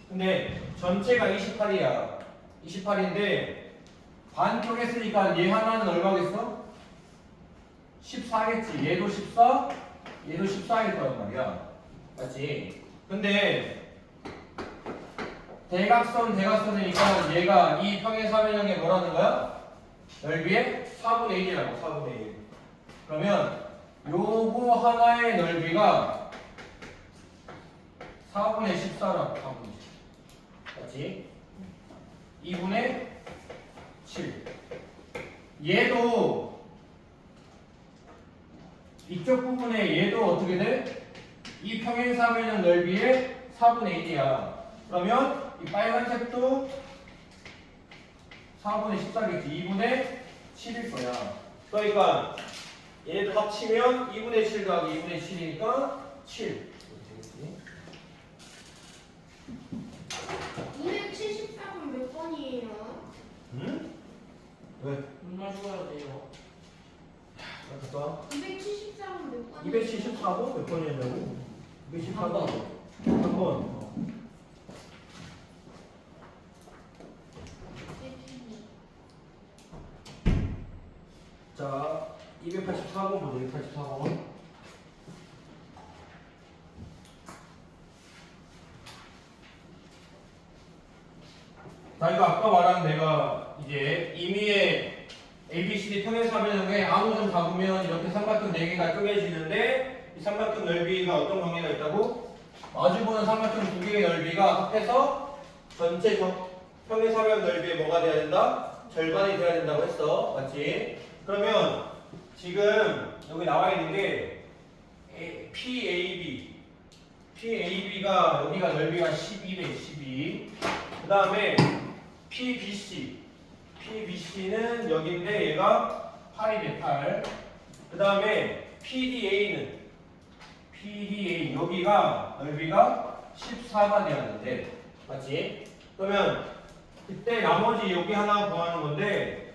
근데 전체가 28이야. 28인데 반 쪼갰으니까 얘 하나는 얼마겠어? 14겠지. 얘도 14, 얘도 14일 거란 말이야. 맞지? 근데 대각선이니까 얘가 이 평행사변형에 뭐라는 거야? 넓이의 4분의 1이라고. 4분의 1. 그러면 요거 하나의 넓이가 4분의 14라고. 4분의 10. 맞지? 2분의 7. 얘도 이쪽 부분에 얘도 어떻게 돼? 이 평행사변형 넓이의 4분의 1이야. 그러면 이 빨간색도 4분의 14겠지. 2분의 7일 거야. 그러니까 얘네들 합치면 2분의 7 더하기 2분의 7이니까 7. 274번 몇 번이에요? 응? 왜? 얼마 죽어야 돼요? 잠깐. 274번 몇 번이에요? 274번 몇 번이었냐고? 274번. 한 번. 자, 284번 보자. 284번. 자, 이거 아까 말한 내가 이제 임의의 ABCD 평행사변형에 아무 점 잡으면 이렇게 삼각형 4개가 쪼개지는데 이 삼각형 넓이가 어떤 관계가 있다고? 마주보는 삼각형 2개의 넓이가 합해서 전체 평행사변 넓이의 뭐가 돼야 된다? 절반이 돼야 된다고 했어. 맞지? 그러면 지금 여기 나와 있는 게 PAB가 여기가 넓이가 12래. 12. 그 다음에 PBC는 여기인데 얘가 8이래. 8. 그 다음에 PDA 여기가 넓이가 14가 돼야 하는데, 맞지? 그러면 그때 나머지 여기 하나 구하는 건데,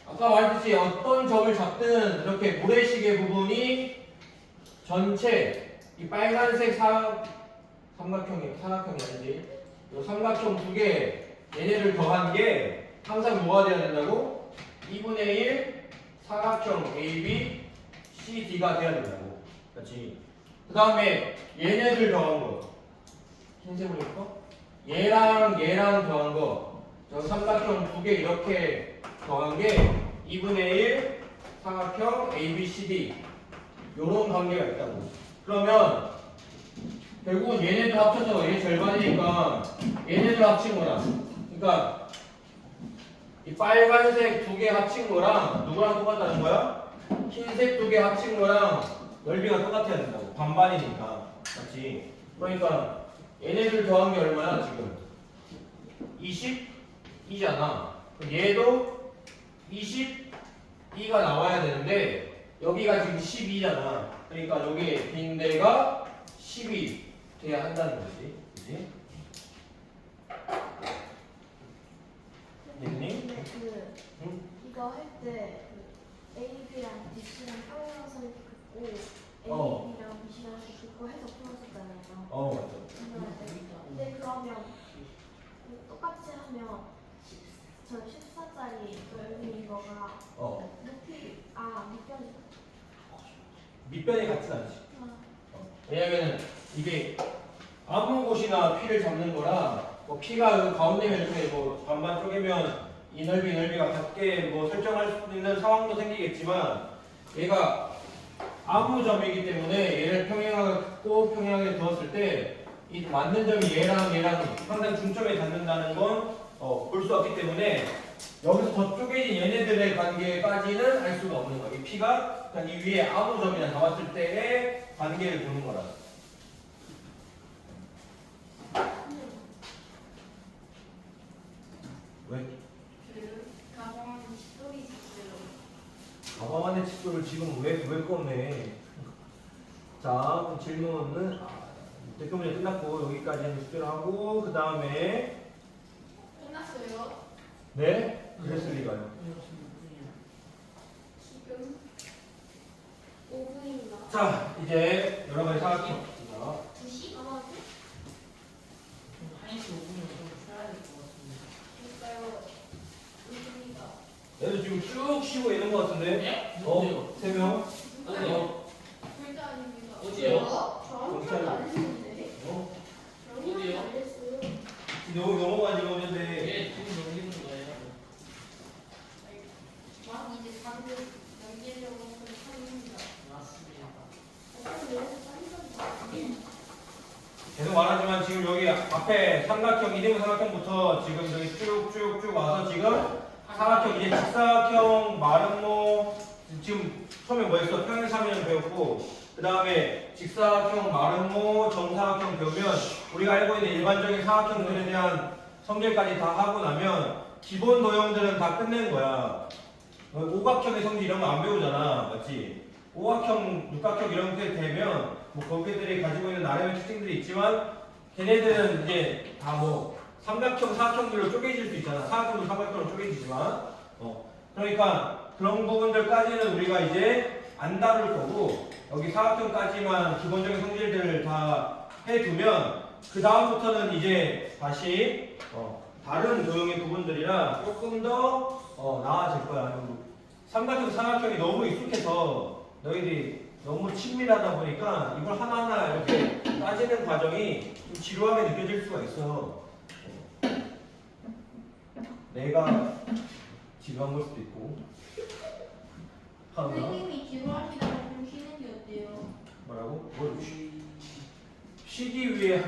아까 말했듯이 어떤 점을 잡든 이렇게 모래시계 부분이 전체 이 빨간색 사각형이 아니지. 이 삼각형 2개 얘네를 더한 게 항상 뭐가 돼야 된다고? 2분의 1 사각형 AB CD가 돼야 된다고. 그렇지? 그 다음에 얘네들 더한 거 흰색으로 할까? 얘랑 더한 거 저 삼각형 2개 이렇게 더한 게 2분의 1 사각형 ABCD 요런 관계가 있다고. 그러면 결국은 얘네들 합쳐서 얘 절반이니까 얘네들 합친 거랑, 그러니까 이 빨간색 2개 합친 거랑 누구랑 똑같다는 거야? 흰색 2개 합친 거랑 넓이가 똑같아야 된다고. 반반이니까. 맞지? 그러니까 얘네들 더한 게 얼마야 지금? 22잖아. 얘도 22가 나와야 되는데 여기가 지금 12잖아. 그러니까 여기 빈대가 10이 돼야 한다는 거지. 그지? 얘니? 근데 그 응? 이거 할때 그 AB랑 BC랑 평행선을 긋고 어. AB랑 BC랑 긋고 해서 풀었었잖아요. 맞아. 근데 그러면 똑같이 하면 14짜리 여기 이거가 높이 밑변이 밑변이 같진 않지. 아, 왜냐면은 이게 아무 곳이나 P를 잡는 거라 뭐 P가 그 가운데면 이렇게 뭐 반반 쪼개면 이 넓이가 같게 뭐 설정할 수 있는 상황도 생기겠지만 얘가 아무 점이기 때문에 얘를 평행하게 고 평행하게 두었을 때 이 맞는 점이 얘랑 항상 중점에 닿는다는 건 볼 수 없기 때문에 여기서 더 쪼개진 얘네들의 관계까지는 알 수가 없는 거야. 이 P가 그냥 이 위에 아무 점이나 잡았을 때의 관계를 보는 거라. 왜? 그 가방 칫솔이 있어요. 가방 안에 칫솔을 지금 왜 꺼내? 자, 그럼 질문은 대표 문제 끝났고 여기까지는 숙제를 하고 그 다음에 끝났어요. 네? 그랬을 리가요. 지금 5분인가? 자, 이제 여러 가지 사각형. 2시? 아마 1시 5분이면 좀 쉬어야 될 것 같습니다. 그러니까요. 5분이가. 얘도 지금 쭉 쉬고 있는 것 같은데? 네? 세 명? 어디요? 절대 아닙니다. 어디요? 저는 절대 안 했는데. 저는 어디요? 안 했어요. 넘어가지고 오는데 예, 지금 넘기는 거예요. 막 이제 방금 넘기려고 합니다. 맞습니다. 계속 말하지만 지금 여기 앞에 삼각형, 이등분 삼각형부터 지금 여기 쭉쭉쭉 와서 지금 사각형, 이제 직사각형, 마름모 지금 처음에 뭐 했어? 평행사면을 배웠고 그 다음에 직사각형, 마름모, 정사각형 배우면 우리가 알고 있는 일반적인 사각형들에 대한 성질까지 다 하고 나면 기본 도형들은 다 끝낸 거야. 오각형의 성질 이런 거 안 배우잖아. 맞지? 오각형, 육각형 이런 게 되면 뭐 거기들이 가지고 있는 나름의 특징들이 있지만 걔네들은 이제 다 뭐 삼각형, 사각형들로 쪼개질 수 있잖아. 사각형도 삼각형으로 쪼개지지만 그러니까 그런 부분들까지는 우리가 이제 안 다룰 거고 여기 사각형까지만 기본적인 성질들을 다 해두면 그 다음부터는 이제 다시 다른 도형의 부분들이랑 조금 더 나아질 거야. 삼각형, 사각형이 너무 익숙해서 너희들이 너무 친밀하다 보니까 이걸 하나하나 이렇게 따지는 과정이 좀 지루하게 느껴질 수가 있어. 내가 지루한 걸 수도 있고. 하나 선생님이 지루하시다고 좀 쉬는 게 어때요? 뭐라고? 뭘 쉬기 위해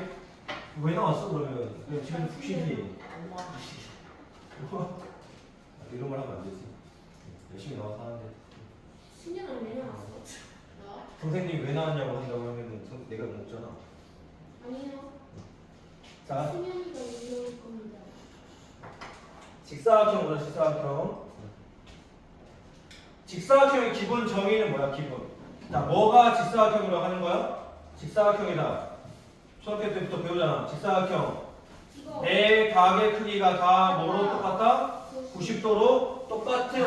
왜 나왔어 그러면? 그냥 집에서 푹 쉬지. 이런 말 하면 안 되지. 열심히 나와서 하는데. 신년은 왜 나왔어? 선생님 왜 나왔냐고 한다고 하면은 내가 먹잖아. 아니요. 자, 신년이가 이럴 겁니다. 직사각형보다 직사각형. 직사각형의 기본 정의는 뭐야? 기본. 자, 뭐가 직사각형이라고 하는 거야? 직사각형이다. 초등학교 때부터 배우잖아. 직사각형. 이거 네 각의 크기가 다 뭐로 똑같다? 90도로 똑같은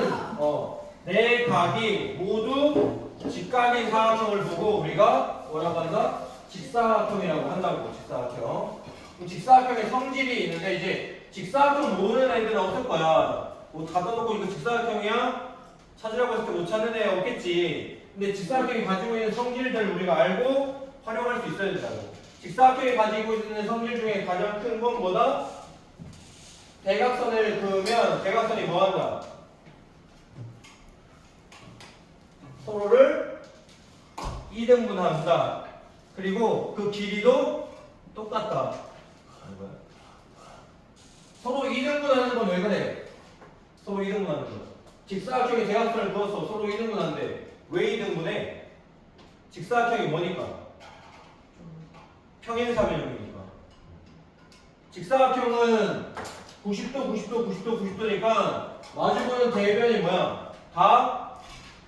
네 각이 모두 직각인 사각형을 보고 우리가 뭐라고 한다? 직사각형이라고 한다고. 직사각형. 직사각형의 성질이 있는데 이제 직사각형 모르는 애들은 없을 거야. 뭐 닫아놓고 이거 직사각형이야? 찾으라고 했을 때 못 찾는 애 없겠지. 근데 직사각형이 가지고 있는 성질들 우리가 알고 활용할 수 있어야 된다고. 직사각형이 가지고 있는 성질 중에 가장 큰 건 뭐다? 대각선을 그으면 대각선이 뭐 한다? 서로를 2등분한다. 그리고 그 길이도 똑같다. 서로 2등분하는 건 왜 그래? 서로 2등분하는 거. 직사각형이 대각선을 그어서 서로 2등분하는데 왜 2등분해? 직사각형이 뭐니까? 평행사변형이니까. 직사각형은 90도, 90도, 90도, 90도니까 마주보는 대변이 뭐야? 다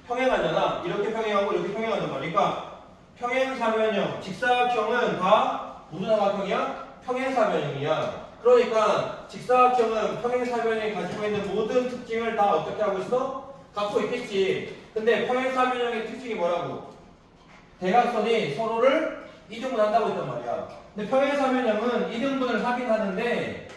평행하잖아. 이렇게 평행하고 이렇게 평행하단 말이야. 그러니까 평행사변형, 직사각형은 다 무슨 사각형이야? 평행사변형이야. 그러니까 직사각형은 평행사변이 가지고 있는 모든 특징을 다 어떻게 하고 있어? 갖고 있겠지. 근데 평행사변형의 특징이 뭐라고? 대각선이 서로를 이등분한다고 했단 말이야. 근데 평행사변형은 이등분을 하긴 하는데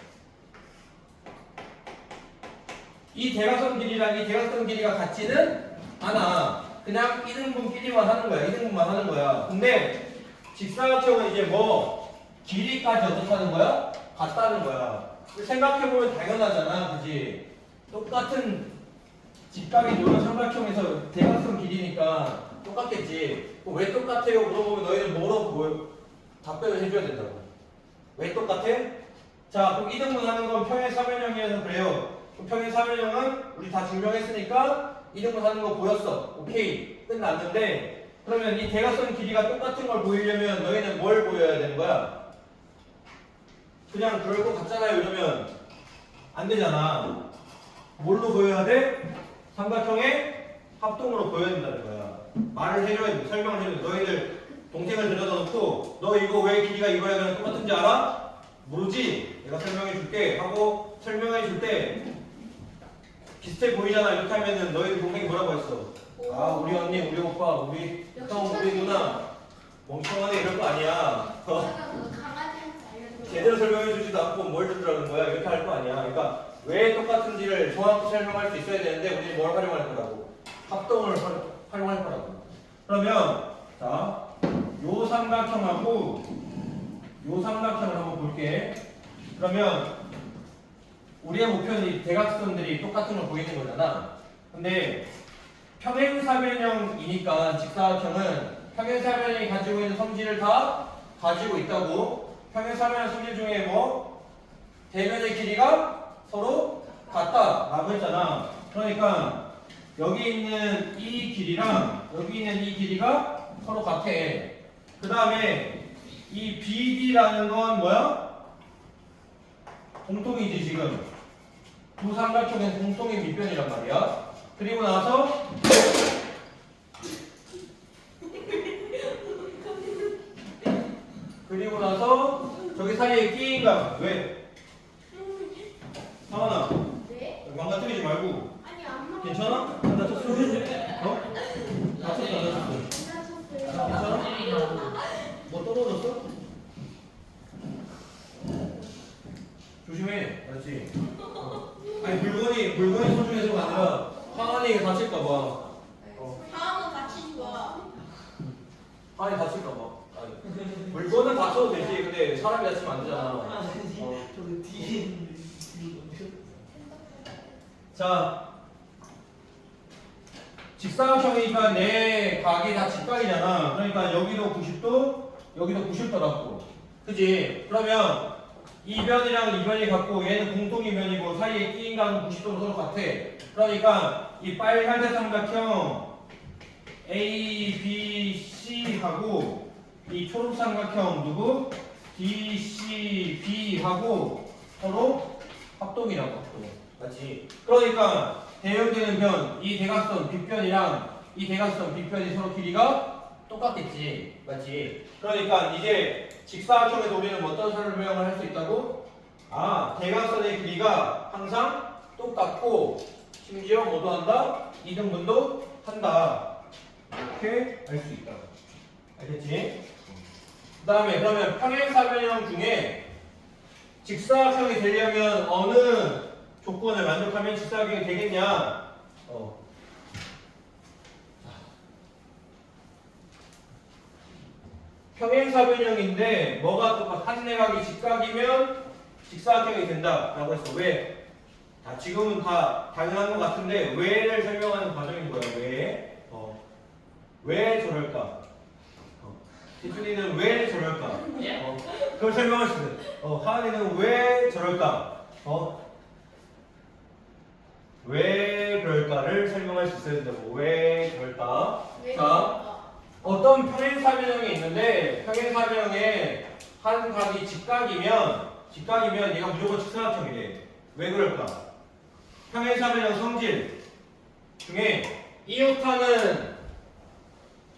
이 대각선 길이랑 이 대각선 길이가 같지는 않아. 그냥 이등분끼리만 하는 거야. 이등분만 하는 거야. 근데 직사각형은 이제 뭐 길이까지 어떻게 하는 거야? 같다는 거야. 생각해보면 당연하잖아. 그지? 똑같은 직각이 요런 삼각형에서 대각선 길이니까 똑같겠지. 그럼 왜 똑같아요? 물어보면 너희들 뭐라고 답변을 해줘야 된다고. 왜 똑같아? 자, 그럼 이등분하는 건 평행사변형이어서 그래요. 그럼 평행사변형은 우리 다 증명했으니까 이등분하는 거 보였어. 오케이. 끝났는데 그러면 이 대각선 길이가 똑같은 걸 보이려면 너희는 뭘 보여야 되는 거야? 그냥 그럴 것 같잖아요. 이러면 안 되잖아. 뭘로 보여야 돼? 삼각형의 합동으로 보여야 된다는 거야. 말을 해줘야 돼. 설명을 해줘야 돼. 너희들 동생을 들여다 놓고 너 이거 왜 길이가 이거야 그냥 똑같은지 알아? 모르지? 내가 설명해 줄게 하고 설명해 줄 때 비슷해 보이잖아. 이렇게 하면은 너희들 동생이 뭐라고 했어? 아 우리 언니, 우리 오빠, 우리 형, 우리 누나 멍청하네 이럴 거 아니야. 강아지한테 알려줘. 제대로 설명해 주지도 않고 뭘 들으라는 거야. 이렇게 할 거 아니야. 그러니까 왜 똑같은지를 정확히 설명할 수 있어야 되는데 우리는 뭘 활용할 거라고? 합동을 활용할 거라고. 그러면 자, 요 삼각형하고 요 삼각형을 한번 볼게. 그러면 우리의 목표는 이 대각선들이 똑같은 걸 보이는 거잖아. 근데 평행사변형이니까 직사각형은 평행사변형이 가지고 있는 성질을 다 가지고 있다고. 평행사변형 성질 중에 뭐 대면의 길이가 서로 같다라고 했잖아. 그러니까 여기 있는 이 길이랑 여기 있는 이 길이가 서로 같아. 그 다음에 이 BD라는 건 뭐야? 공통이지. 지금 두 삼각형의 공통인 밑변이란 말이야. 그리고 나서 저기 사이에 끼인 감. 왜? 상원아 네? 망가뜨리지 말고. 아니 안 괜찮아? 안 다쳤어? 어? 다쳤어 안 다쳤어? 맞았어요. 괜찮아? 뭐 떨어졌어? 조심해. 알았지? 아니 물건이 소중해서가 아니라 하은이가 다칠까봐. 다음은 같이 좋아. 하은이 다칠까봐. 아니, 물건은 다쳐도 되지. 근데 사람이 다치면 안 되잖아. 저기 뒤에 있는 자, 직사각형이니까 내 각이 다 직각이잖아. 그러니까 여기도 90도, 여기도 90도라고. 그지? 그러면 이 변이랑 이 변이 같고 얘는 공통이 변이고 사이에 끼인 각은 90도로 서로 같아. 그러니까 이 빨간색 삼각형 A, B, C 하고 이 초록 삼각형 누구? D, C, B 하고 서로 합동이라고. 합동. 맞지? 그러니까 대응되는 변, 이 대각선 빗변이랑 이 대각선 빗변이 서로 길이가 똑같겠지. 맞지? 그러니까 이제 직사각형에서 우리는 어떤 설명을 할 수 있다고? 아, 대각선의 길이가 항상 똑같고 심지어 뭐도 한다? 이등분도 한다. 이렇게 알 수 있다. 알겠지? 그 다음에 그러면 평행사변형 중에 직사각형이 되려면 어느 조건을 만족하면 직사각형이 되겠냐? 평행사변형인데 뭐가 똑같아? 한 내각이 직각이면 직사각형이 된다라고 했어. 왜? 지금은 다 당연한 것 같은데 왜를 설명하는 과정인 거야. 왜? 왜 저럴까? 희준이는 왜 저럴까? 그걸 설명할 수 있어. 하은이는 왜 저럴까? 왜 그럴까를 설명할 수 있어야 된다고. 왜 그럴까? 자, 어떤 평행사변형이 있는데 평행사변형에 한 각이 직각이면 얘가 무조건 직사각형이래. 왜 그럴까? 평행사변형 성질 중에 이오타는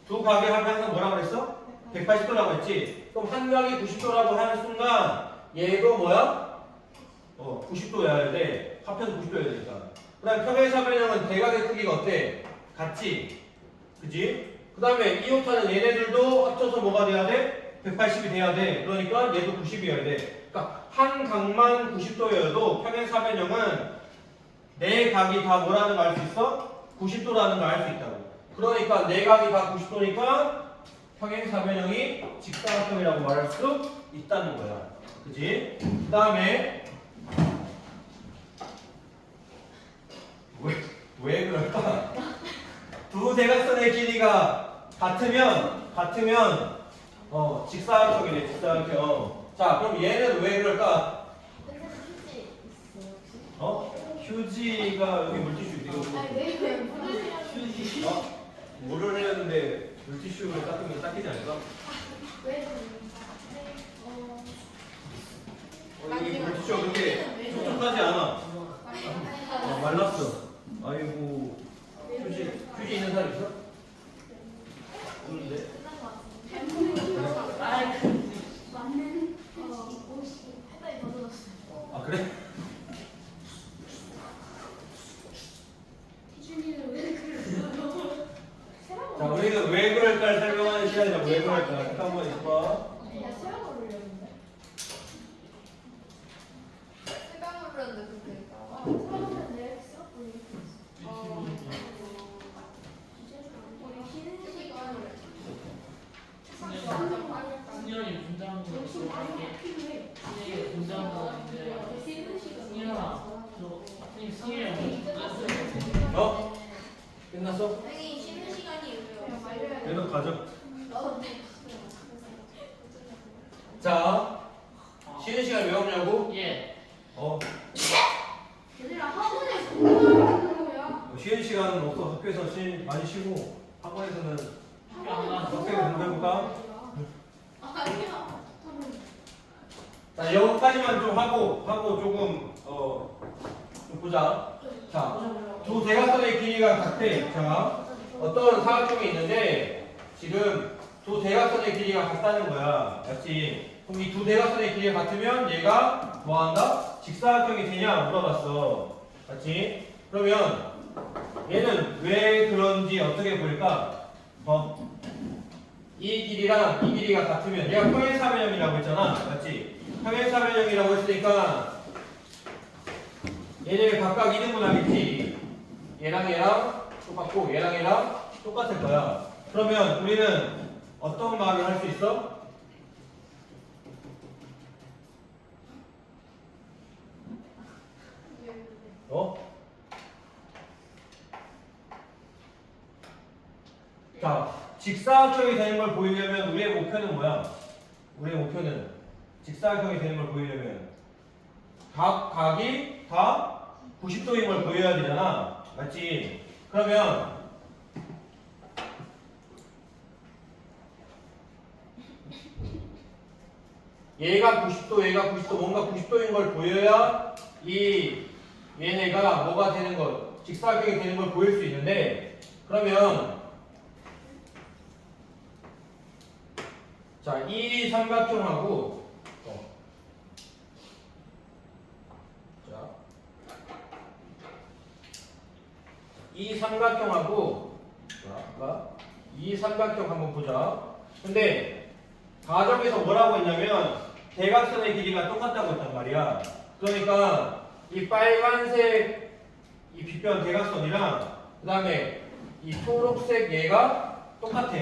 두 각의 합이 항상 뭐라고 그랬어? 180도라고 했지? 그럼 한 각이 90도라고 하는 순간 얘도 뭐야? 90도여야 돼. 합해서 90도여야 되니까. 그 다음에 평행사변형은 대각의 크기가 어때? 같지? 그지? 그 다음에 이오타는 얘네들도 합쳐서 뭐가 돼야 돼? 180이 돼야 돼. 그러니까 얘도 90이어야 돼. 그러니까 한 각만 90도여도 평행사변형은 네 각이 다 뭐라는 걸 알 수 있어? 90도라는 걸 알 수 있다고. 그러니까 네 각이 다 90도니까 평행사변형이 직사각형이라고 말할 수 있다는 거야. 그지? 그 다음에 왜 그럴까? 두 대각선의 길이가 같으면 직사각형이래. 직사각형. 자, 그럼 얘는 왜 그럴까? 근데 휴지 있어요 혹시? 휴지가 여기 물티슈 이거 아니 왜 물을 휴지. 물을 흘렸는데 물티슈를 닦으면 닦이지 않을까? 왜 이 물티슈가 그렇게 촉촉하지 않아. 말랐어. 아이고. 휴지 있는 사람 있어? 없는데. 맞는 옷이 해당이 젖어졌어요. 아 그래? 희준이는 왜 그랬어요? 자, 우리는 왜 그럴까를 설명하는 시간이다. 왜 그럴까? 잠깐만 있어봐. 야 세랑을 올렸는데? 세강으로 했는데 그렇게 세랑은 내가 했어? 우리 이렇게 했어. 우리 쉬는 시간을 승현이 분장한 거 역시 많이 필요해. 승현이 분장한 거 같은데 쉬는 시간. 승현아 저 선생님 승현이 끝났어요. 어? 끝났어? 선생님 쉬는 시간이 왜요? 얘도 가져. 어. 자, 쉬는 시간 왜 없냐고? 예. 얘들아 학원에서 공부를 하는 거야. 쉬는 시간은 없어. 학교에서 많이 쉬고 학원에서는 학원에서 어떻게 공부해볼까? 아니야. 자, 여기까지만 좀 하고 조금 좀 보자. 자, 두 대각선의 길이가 같대. 자, 어떤 사각형이 있는데 지금 두 대각선의 길이가 같다는 거야. 맞지? 그럼 이 두 대각선의 길이가 같으면 얘가 뭐한다? 직사각형이 되냐 물어봤어. 맞지? 그러면 얘는 왜 그런지 어떻게 볼까? 이 길이랑 이 길이가 같으면 얘가 평행사변형이라고 했잖아. 맞지? 평행사변형이라고 했으니까 얘네 각각 2등분 하겠지. 얘랑 똑같고 얘랑 똑같을 거야. 그러면 우리는 어떤 말을 할 수 있어? 자, 직사각형이 되는 걸 보이려면 우리의 목표는 뭐야? 우리의 목표는 직사각형이 되는 걸 보이려면 각이 다 90도인 걸 보여야 되잖아. 맞지? 그러면 얘가 90도, 얘가 90도, 뭔가 90도인 걸 보여야 얘네가 뭐가 되는 거, 직사각형이 되는 걸 보일 수 있는데, 그러면 자, 이 삼각형하고 자, 이 삼각형하고 이 삼각형 한번 보자. 근데 가정에서 뭐라고 했냐면 대각선의 길이가 똑같다고 했단 말이야. 그러니까 이 빨간색 이 빗변 대각선이랑 그 다음에 이 초록색 얘가 똑같아.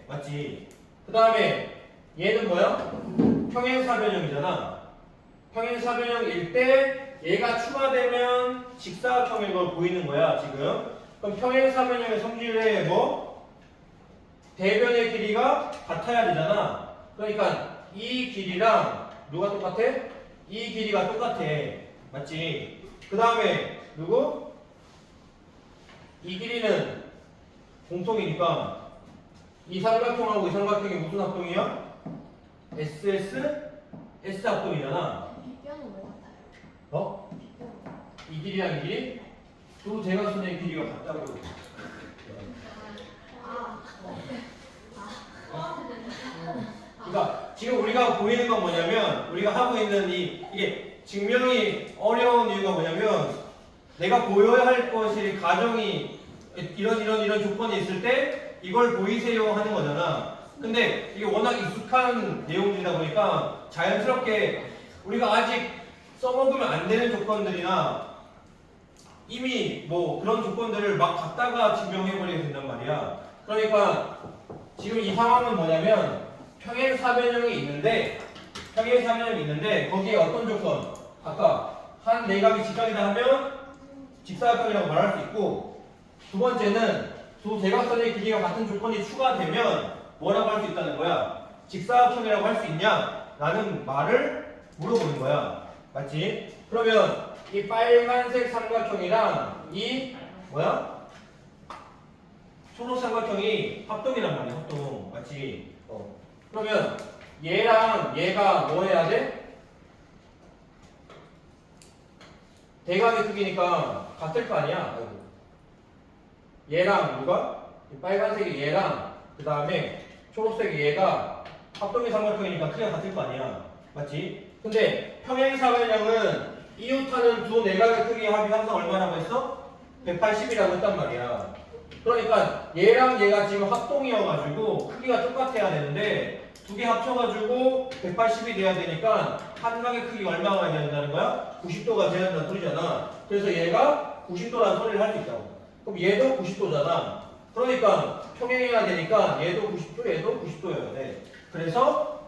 맞지? 그 다음에 얘는 뭐야? 평행사변형이잖아. 평행사변형일 때 얘가 추가되면 직사각형인 걸 보이는 거야 지금. 그럼 평행사변형의 성질에 뭐? 대변의 길이가 같아야 되잖아. 그러니까 이 길이랑 누가 똑같아? 이 길이가 똑같아. 맞지? 그 다음에 누구? 이 길이는 공통이니까 이 삼각형하고 이 삼각형이 무슨 합동이야? SS S 합동이잖아. 빗변은 왜 같아요? 어? 빗변은. 이 길이랑 이 길이 두 대각선의 길이가 같다고. 그러니까 지금 우리가 보이는 건 뭐냐면 우리가 하고 있는 이게 증명이 어려운 이유가 뭐냐면 내가 보여야 할 것이 가정이 이런 조건이 있을 때 이걸 보이세요 하는 거잖아. 근데 이게 워낙 익숙한 내용들이다 보니까 자연스럽게 우리가 아직 써먹으면 안 되는 조건들이나 이미 뭐 그런 조건들을 막 갖다가 증명해버리게 된단 말이야. 그러니까 지금 이 상황은 뭐냐면 평행사변형이 있는데 거기에 어떤 조건? 아까 한 내각이 직각이다 하면 직사각형이라고 말할 수 있고 두 번째는 두 대각선의 길이가 같은 조건이 추가되면 뭐라고 할 수 있다는 거야? 직사각형이라고 할 수 있냐? 라는 말을 물어보는 거야. 맞지? 그러면 이 빨간색 삼각형이랑 이 뭐야? 초록 삼각형이 합동이란 말이야. 합동. 맞지? 그러면 얘랑 얘가 뭐 해야 돼? 대각의 크기니까 같을 거 아니야? 아이고. 얘랑 누가? 이 빨간색이 얘랑 그 다음에 초록색이 얘가 합동의 삼각형이니까 크기가 같을 거 아니야. 맞지? 근데 평행사변형은 이웃하는 두 내각의 크기의 합이 항상 얼마라고 했어? 180이라고 했단 말이야. 그러니까 얘랑 얘가 지금 합동이어가지고 크기가 똑같아야 되는데 두 개 합쳐가지고 180이 돼야 되니까 한 각의 크기가 얼마가 돼야 된다는 거야? 90도가 돼야 된다는 소리잖아. 그래서 얘가 90도라는 소리를 할 수 있다고. 그럼 얘도 90도잖아. 그러니까 평행해야 되니까 얘도 90도, 얘도 90도여야 돼. 그래서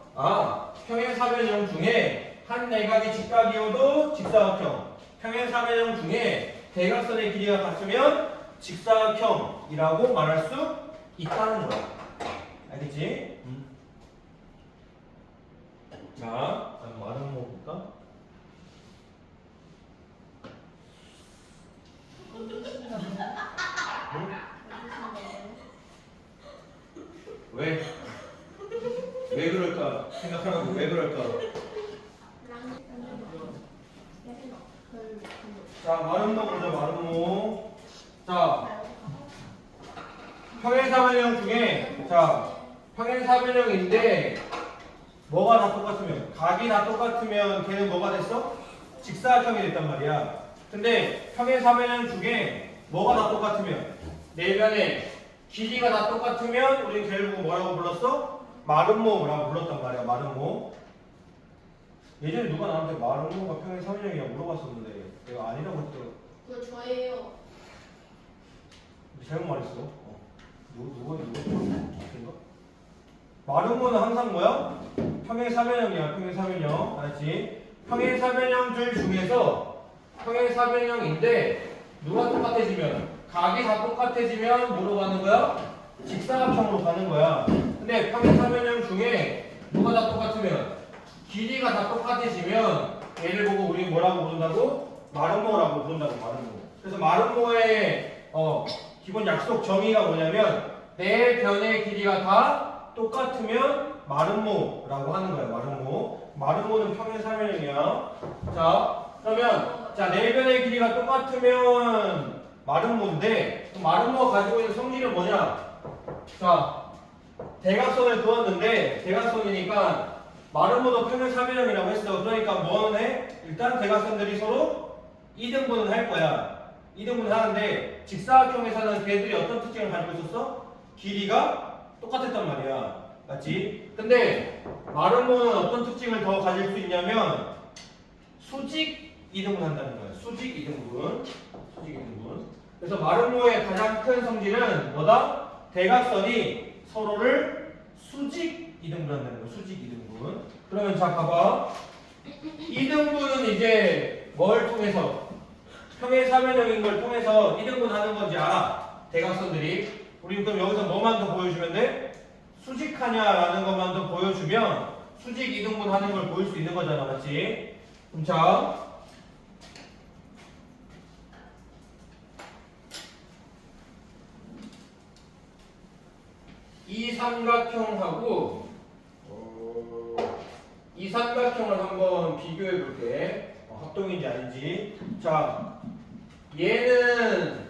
평행사변형 중에 한 내각이 직각이어도 직사각형, 평행사변형 중에 대각선의 길이가 같으면 직사각형이라고 말할 수 있다는 거야. 알겠지? 자, 말은 뭐 볼까? 왜? 왜 그럴까? 생각하라고 왜 그럴까? 자, 마름모 보자, 마름모. 자, 평행사변형 중에, 평행사변형인데, 뭐가 다 똑같으면, 각이 다 똑같으면 걔는 뭐가 됐어? 직사각형이 됐단 말이야. 근데 평행사변형 중에 뭐가 다 똑같으면, 내면의 길이가 다 똑같으면, 우린 걔를 보고 뭐라고 불렀어? 마름모라고 불렀단 말이야, 마름모. 예전에 누가 나한테 마름모가 평행사변형이냐 물어봤었는데, 내가 아니라고 했더라고. 그거 저예요. 잘못 말했어. 누가? 마름모는 항상 뭐야? 평행사변형이야, 평행사변형. 알았지? 평행사변형들 중에서 평행사변형인데 누가 똑같아지면 각이 다 똑같아지면 뭐로 가는 거야? 직사각형으로 가는 거야. 근데 평행사변형 중에 누가 다 똑같으면 길이가 다 똑같아지면 얘를 보고 우리 뭐라고 부른다고? 마름모라고 부른다고. 마름모. 그래서 마름모의 기본 약속 정의가 뭐냐면 내 변의 길이가 다 똑같으면 마름모라고 하는 거예요. 마름모. 마름모는 평행사변형이야. 자, 그러면 내 변의 길이가 똑같으면 마름모인데 마름모가 가지고 있는 성질은 뭐냐? 자, 대각선을 그었는데 대각선이니까 마름모도 평행사변형이라고 했어. 그러니까 뭐는 해? 일단 대각선들이 서로 이등분은 할 거야. 이등분을 하는데 직사각형에서는 걔들이 어떤 특징을 가지고 있었어? 길이가 똑같았단 말이야. 맞지? 근데 마름모는 어떤 특징을 더 가질 수 있냐면 수직 이등분 한다는 거야. 수직 이등분. 그래서 마름모의 가장 큰 성질은 뭐다? 대각선이 서로를 수직 이등분 한다는 거야. 수직 이등분. 그러면 자 봐봐. 이등분은 이제 뭘 통해서? 평행사변형인 걸 통해서 이등분 하는 건지 알아. 대각선들이. 우리 그럼 여기서 뭐만 더 보여주면 돼? 수직하냐라는 것만 더 보여주면 수직 이등분 하는 걸 보일 수 있는 거잖아. 맞지? 그럼 자, 이 삼각형하고 이 삼각형 삼각형을 한번 비교해 볼게. 합동인지 아닌지. 자, 얘는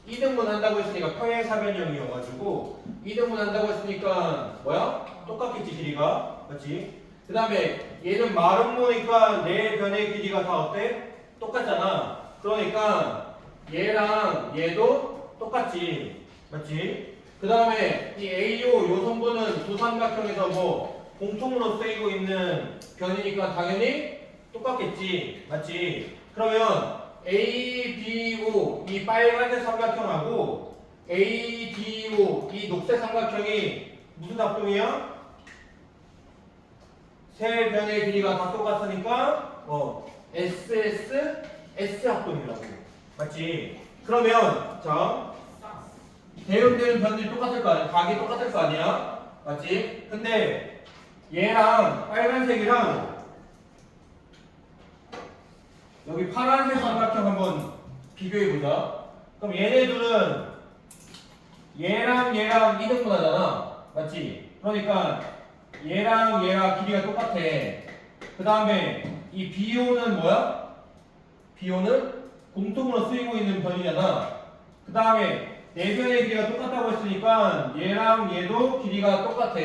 2등분 한다고 했으니까 평행사변형이어가지고 2등분 한다고 했으니까 뭐야? 똑같겠지 길이가. 맞지? 그 다음에 얘는 마름모니까 네 변의 길이가 다 어때? 똑같잖아. 그러니까 얘랑 얘도 똑같지. 맞지? 그 다음에 이 AO 요 성분은 두 삼각형에서 뭐 공통으로 쓰이고 있는 변이니까 당연히 똑같겠지. 맞지? 그러면 ABO 이 빨간색 삼각형하고 ADO 이 녹색 삼각형이 무슨 합동이야? 세 변의 길이가 다 똑같으니까 S 합동이라고. 맞지? 그러면 자 대응되는 변들이 똑같을 거 아니야? 각이 똑같을 거 아니야? 맞지? 근데 얘랑 빨간색이랑 여기 파란색 삼각형 한번 비교해보자. 그럼 얘네들은 얘랑 2등분 하잖아. 맞지? 그러니까 얘랑 얘랑 길이가 똑같아. 그 다음에 이 BO는 뭐야? BO는 공통으로 쓰이고 있는 변이잖아. 그 다음에 네 변의 길이가 똑같다고 했으니까 얘랑 얘도 길이가 똑같아.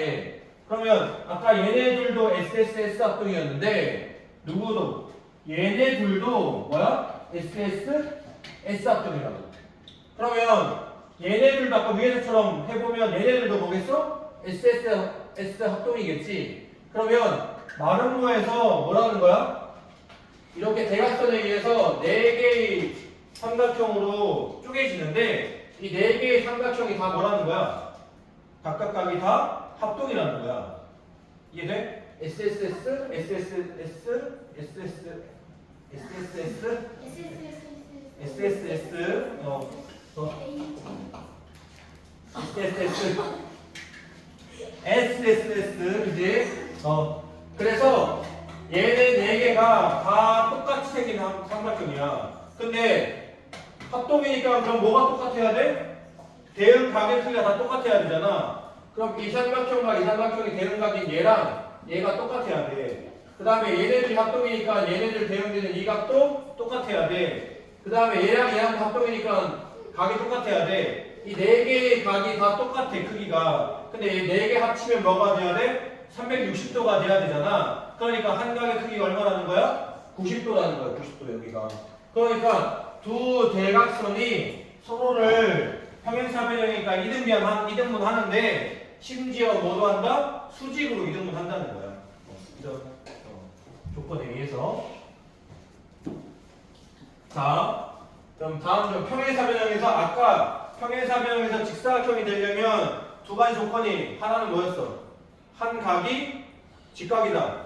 그러면 아까 얘네들도 SSS 합동이었는데 누구도 얘네 둘도 뭐야? S 합동이라고. 그러면 얘네들도 아까 위에서처럼 해보면 얘네들도 뭐겠어? S 합동이겠지. 그러면 마름모에서 뭐라는 거야? 이렇게 대각선에 의해서 4개의 삼각형으로 쪼개지는데 이 4개의 삼각형이 다 뭐라는 거야? 각각각이 다 합동이라는 거야. 이해돼? SSS 그지? 그래서 얘네 4개가 다 똑같이 생긴 삼각형이야. 근데 합동이니까 그럼 뭐가 똑같아야 돼? 대응각의 크기가 다 똑같아야 되잖아. 그럼 이 삼각형과 이 삼각형이 대응각인 얘랑 얘가 똑같아야 돼. 그 다음에 얘네들이 합동이니까 얘네들 대응되는 이 각도 똑같아야 돼. 그 다음에 얘랑 합동이니까 각이 똑같아야 돼. 이 4개의 각이 다 똑같아 크기가. 근데 이 4개 합치면 뭐가 돼야 돼? 360도가 돼야 되잖아. 그러니까 한 각의 크기가 얼마라는 거야? 90도라는 거야. 90도 여기가. 그러니까 두 대각선이 서로를 평행사변형이니까 2등분 하는데 심지어 뭐도 한다? 수직으로 2등분 한다는 거야. 이런 조건에 의해서. 자, 그럼 다음 좀 평행사변형에서 아까 평행사변형에서 직사각형이 되려면 두 가지 조건이 하나는 뭐였어? 한 각이 직각이다.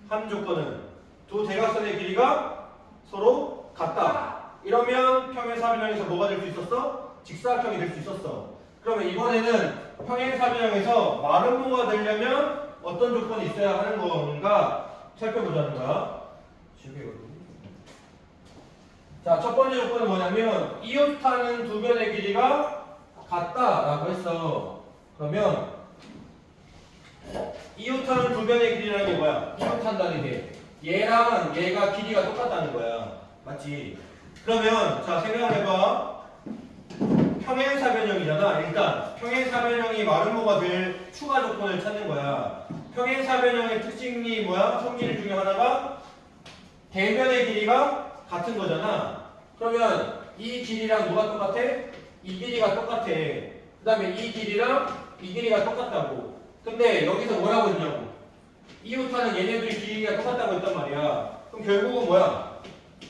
한 조건은 두 대각선의 길이가 서로 같다. 이러면 평행사변형에서 뭐가 될 수 있었어? 직사각형이 될 수 있었어. 그러면 이번에는 평행사변형에서 마름모가 되려면 어떤 조건이 있어야 하는 건가 살펴보자는 거야. 자, 첫 번째 조건은 뭐냐면 이웃하는 두 변의 길이가 같다라고 했어. 그러면 이웃하는 두 변의 길이라는 게 뭐야? 이웃한다는 게 얘랑 얘가 길이가 똑같다는 거야. 맞지? 그러면 자 생각해봐. 평행사변형이잖아. 일단 평행사변형이 마름모가 될 추가 조건을 찾는 거야. 평행사변형의 특징이 뭐야? 성질 중에 하나가 대변의 길이가 같은 거잖아. 그러면 이 길이랑 누가 똑같아? 이 길이가 똑같아. 그 다음에 이 길이랑 이 길이가 똑같다고. 근데 여기서 뭐라고 했냐고. 이웃하는 얘네들이 길이가 똑같다고 했단 말이야. 그럼 결국은 뭐야?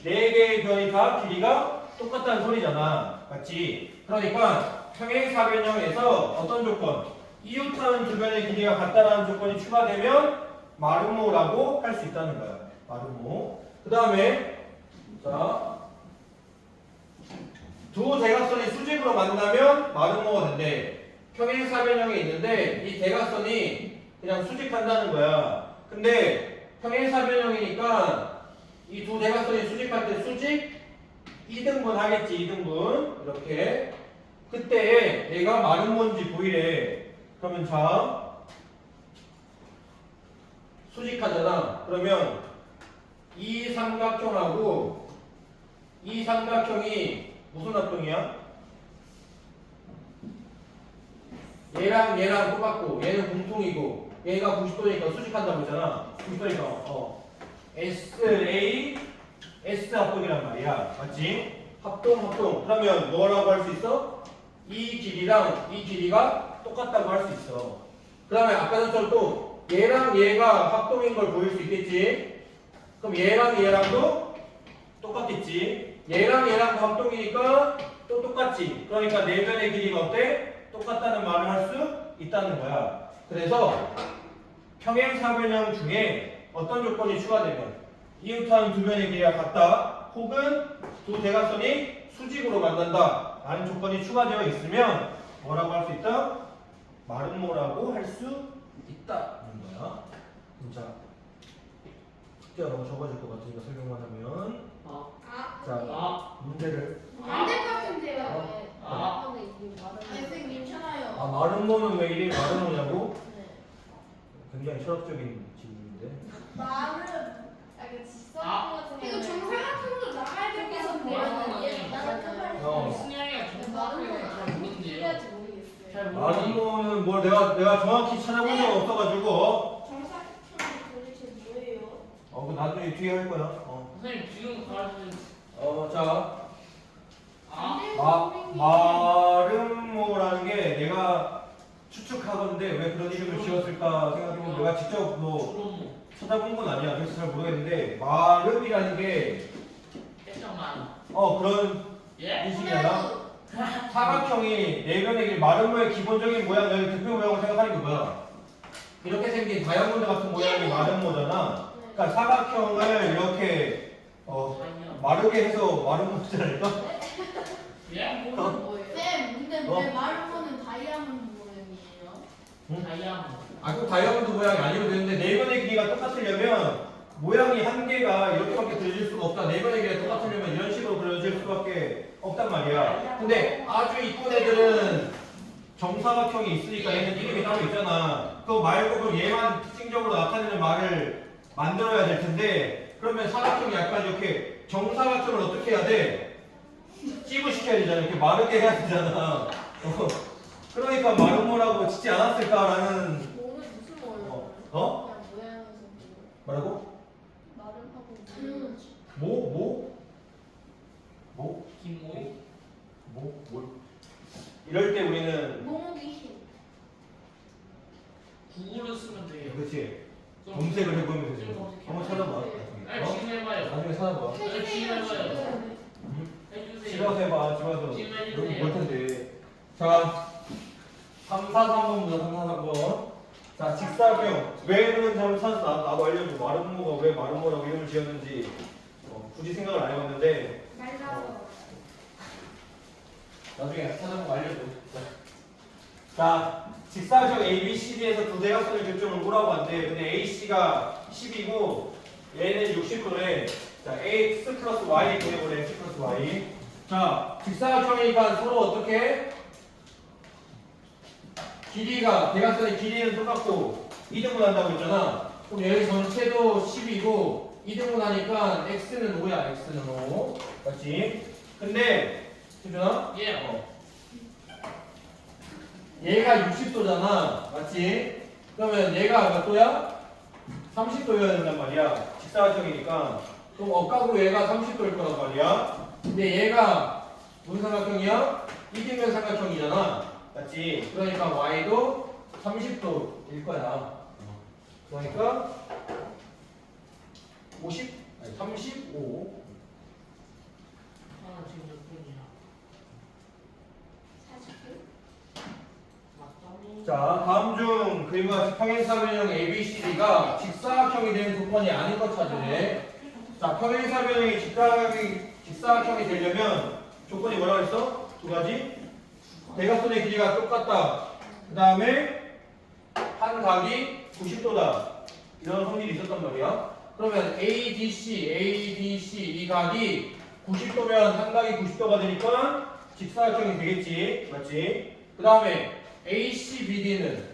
4개의 변이 다 길이가 똑같다는 소리잖아. 맞지? 그러니까 평행사변형에서 어떤 조건? 이웃하는 두 변의 길이가 같다라는 조건이 추가되면 마름모라고 할 수 있다는 거야. 마름모. 그 다음에 자, 두 대각선이 수직으로 만나면 마름모가 된대. 평행사변형이 있는데 이 대각선이 그냥 수직한다는 거야. 근데 평행사변형이니까 이 두 대각선이 수직할 때 수직 2등분 하겠지. 2등분 이렇게. 그때 얘가 마름모인지 보이래. 그러면 자 수직하잖아. 그러면 이 삼각형하고 이 삼각형이 무슨 합동이야? 얘랑 똑같고 얘는 공통이고 얘가 90도니까 수직한다고 했잖아. 90도니까 SA S 합동이란 말이야. 맞지? 합동. 그러면 뭐라고 할 수 있어? 이 길이랑 이 길이가 똑같다고 할 수 있어. 그 다음에 아까처럼 또 얘랑 얘가 합동인 걸 보일 수 있겠지? 그럼 얘랑도 똑같겠지? 얘랑도 합동이니까 또 똑같지? 그러니까 내변의 길이가 어때? 똑같다는 말을 할 수 있다는 거야. 그래서 평행사변형 중에 어떤 조건이 추가되면 이웃하는 두 변의 길이가 같다 혹은 두 대각선이 수직으로 만난다 라는 조건이 추가되어 있으면 뭐라고 할 수 있다? 마름모라고 할 수 있다는 거야. 자, 숙제가 너무 적어질 것 같으니까 설명만 하면 자, 문제를 안될 것 같은데요. 쌤 괜찮아요. 마름모는 왜 이름이 마름모냐고? 네. 굉장히 철학적인 질문인데 말은 약간 지성 같은 거. 이거 정사각형으로 나가야 될 것 같은데요. 승현이가 정확하게 잘 모르는데요. 모르겠어요. 잘 모르는. 마름모는 뭘 내가 정확히 찾아본 적 없어가지고 정사각형이 도대체 뭐예요? 그 나중에 뒤에 할 거야. 선생님 지금 가르치는 자, 아 마름모라는 게 내가 추측하건데 왜 그런 이름을 지었을까 생각해보면 내가 직접 뭐 주로모 찾아본 건 아니야. 그래서 잘 모르겠는데 마름이라는 게 액정만. 그런 예? 인식이야. 사각형이 네 변의 길 마름모의 기본적인 모양, 여기 대표 모양을 생각하는 게 뭐야? 이렇게 생긴 다이아몬드 같은 모양이 마름모잖아. 그러니까 사각형을 이렇게 마르게 해서 마름모잖아요. 예? 쌤, 근데 어? 왜 마르모는 다이아몬드 모양이에요? 다이아몬드. 꼭 다이아몬드 모양이 아니어도 되는데 네 변의 길이가 똑같으려면 모양이 한 개가 이렇게밖에 그려질 수가 없다. 네 변의 길이가 똑같으려면 이런 식으로 그려질 수밖에 없단 말이야. 근데 아주 이쁜 애들은 정사각형이 있으니까 얘는 이름이 따로 있잖아. 그거 말고 그럼 얘만 특징적으로 나타내는 말을 만들어야 될 텐데 그러면 사각형이 약간 이렇게 정사각형을 어떻게 해야 돼? 찌부시켜야 되잖아. 이렇게 마르게 해야 되잖아. 그러니까 마름모라고 짓지 않았을까라는 모는 무슨 모예요? 어? 그냥 모양에서 뭐라고? 마름하고 김모이. 뭘? 이럴 때 우리는 모목이 구글을 쓰면 돼요. 그렇지 검색을 해보면 되지. 한번 찾아봐. 아니 지금 해봐요. 나중에 찾아봐. 아니 지금 해봐요. 집에 해주세요. 와서 해봐. 집에 와서 지금 해주세요. 여러분 볼 텐데. 자, 3, 4, 3번부터 3, 4, 3번. 자, 직사각형 왜 그런지 한번 찾아서 나도 알려줘. 마름모가 왜 마름모라고 이름을 지었는지 굳이 생각을 안 해봤는데 말라서 나중에 찾아보고 알려줘. 자, 직사각형 ABCD에서 두 대각선의 교점을 뭐라고 한대. 근데 AC가 10이고 얘는 60도래. 자, X 플러스 Y 구해보래. X 플러스 Y. 자, 직사각형이니까 서로 어떻게 해? 길이가 대각선의 길이는 똑같고 2등분 한다고 했잖아. 그럼 여기 전체도 10이고 2등분 하니까 X는 5야. X는 5. 맞지? 근데 수준아? 예. 얘가 60도잖아. 맞지? 그러면 얘가 몇 도야? 30도여야 된단 말이야. 직사각형이니까. 그럼 억각으로 얘가 30도일 거란 말이야. 근데 얘가 무슨 삼각형이야? 이등변 삼각형이잖아. 맞지? 그러니까 y도 30도일 거야. 그러니까 50? 아니 35. 지금 몇 분이야? 40분? 자, 다음 중 그림과 같이 평행사변형 ABCD가 직사각형이 되는 조건이 아닌 것 찾으래. 자, 평행사변형이 직사각형이 되려면 조건이 뭐라고 했어? 두 가지. 대각선의 길이가 똑같다. 그 다음에 한 각이 90도다. 이런 성질이 있었단 말이야. 그러면 ADC 이 각이 90도면 한 각이 90도가 되니까 직사각형이 되겠지. 맞지? 그 다음에 ACBD는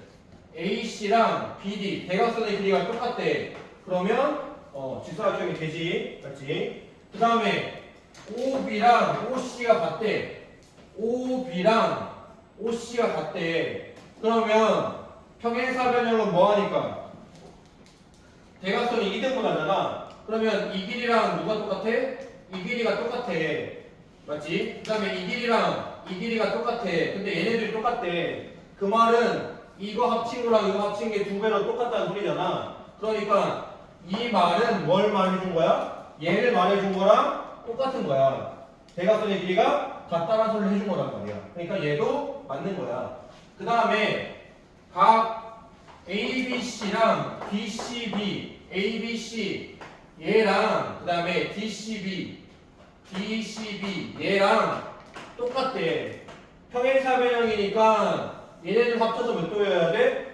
AC랑 BD 대각선의 길이가 똑같대. 그러면 직사각형이 되지. 맞지? 그 다음에 OB랑 OC가 같대. OB랑 OC가 같대. 그러면 평행사변형은 뭐하니까? 대각선이 2등분하잖아. 그러면 이 길이랑 누가 똑같아? 이 길이가 똑같아. 맞지? 그 다음에 이 길이랑 이 길이가 똑같아. 근데 얘네들이 똑같대. 그 말은 이거 합친 거랑 이거 합친 게 두 배로 똑같다는 소리잖아. 그러니까 이 말은 뭘 말해준 거야? 얘를 말해준 거랑 똑같은 거야. 대각선의 길이가 같다는 소리를 해준 거란 말이야. 그러니까 얘도 맞는 거야. 그 다음에 각 ABC랑 DCB, ABC 얘랑 그 다음에 DCB, 얘랑 똑같대. 평행사변형이니까 얘네들 합쳐서 몇 도여야 돼?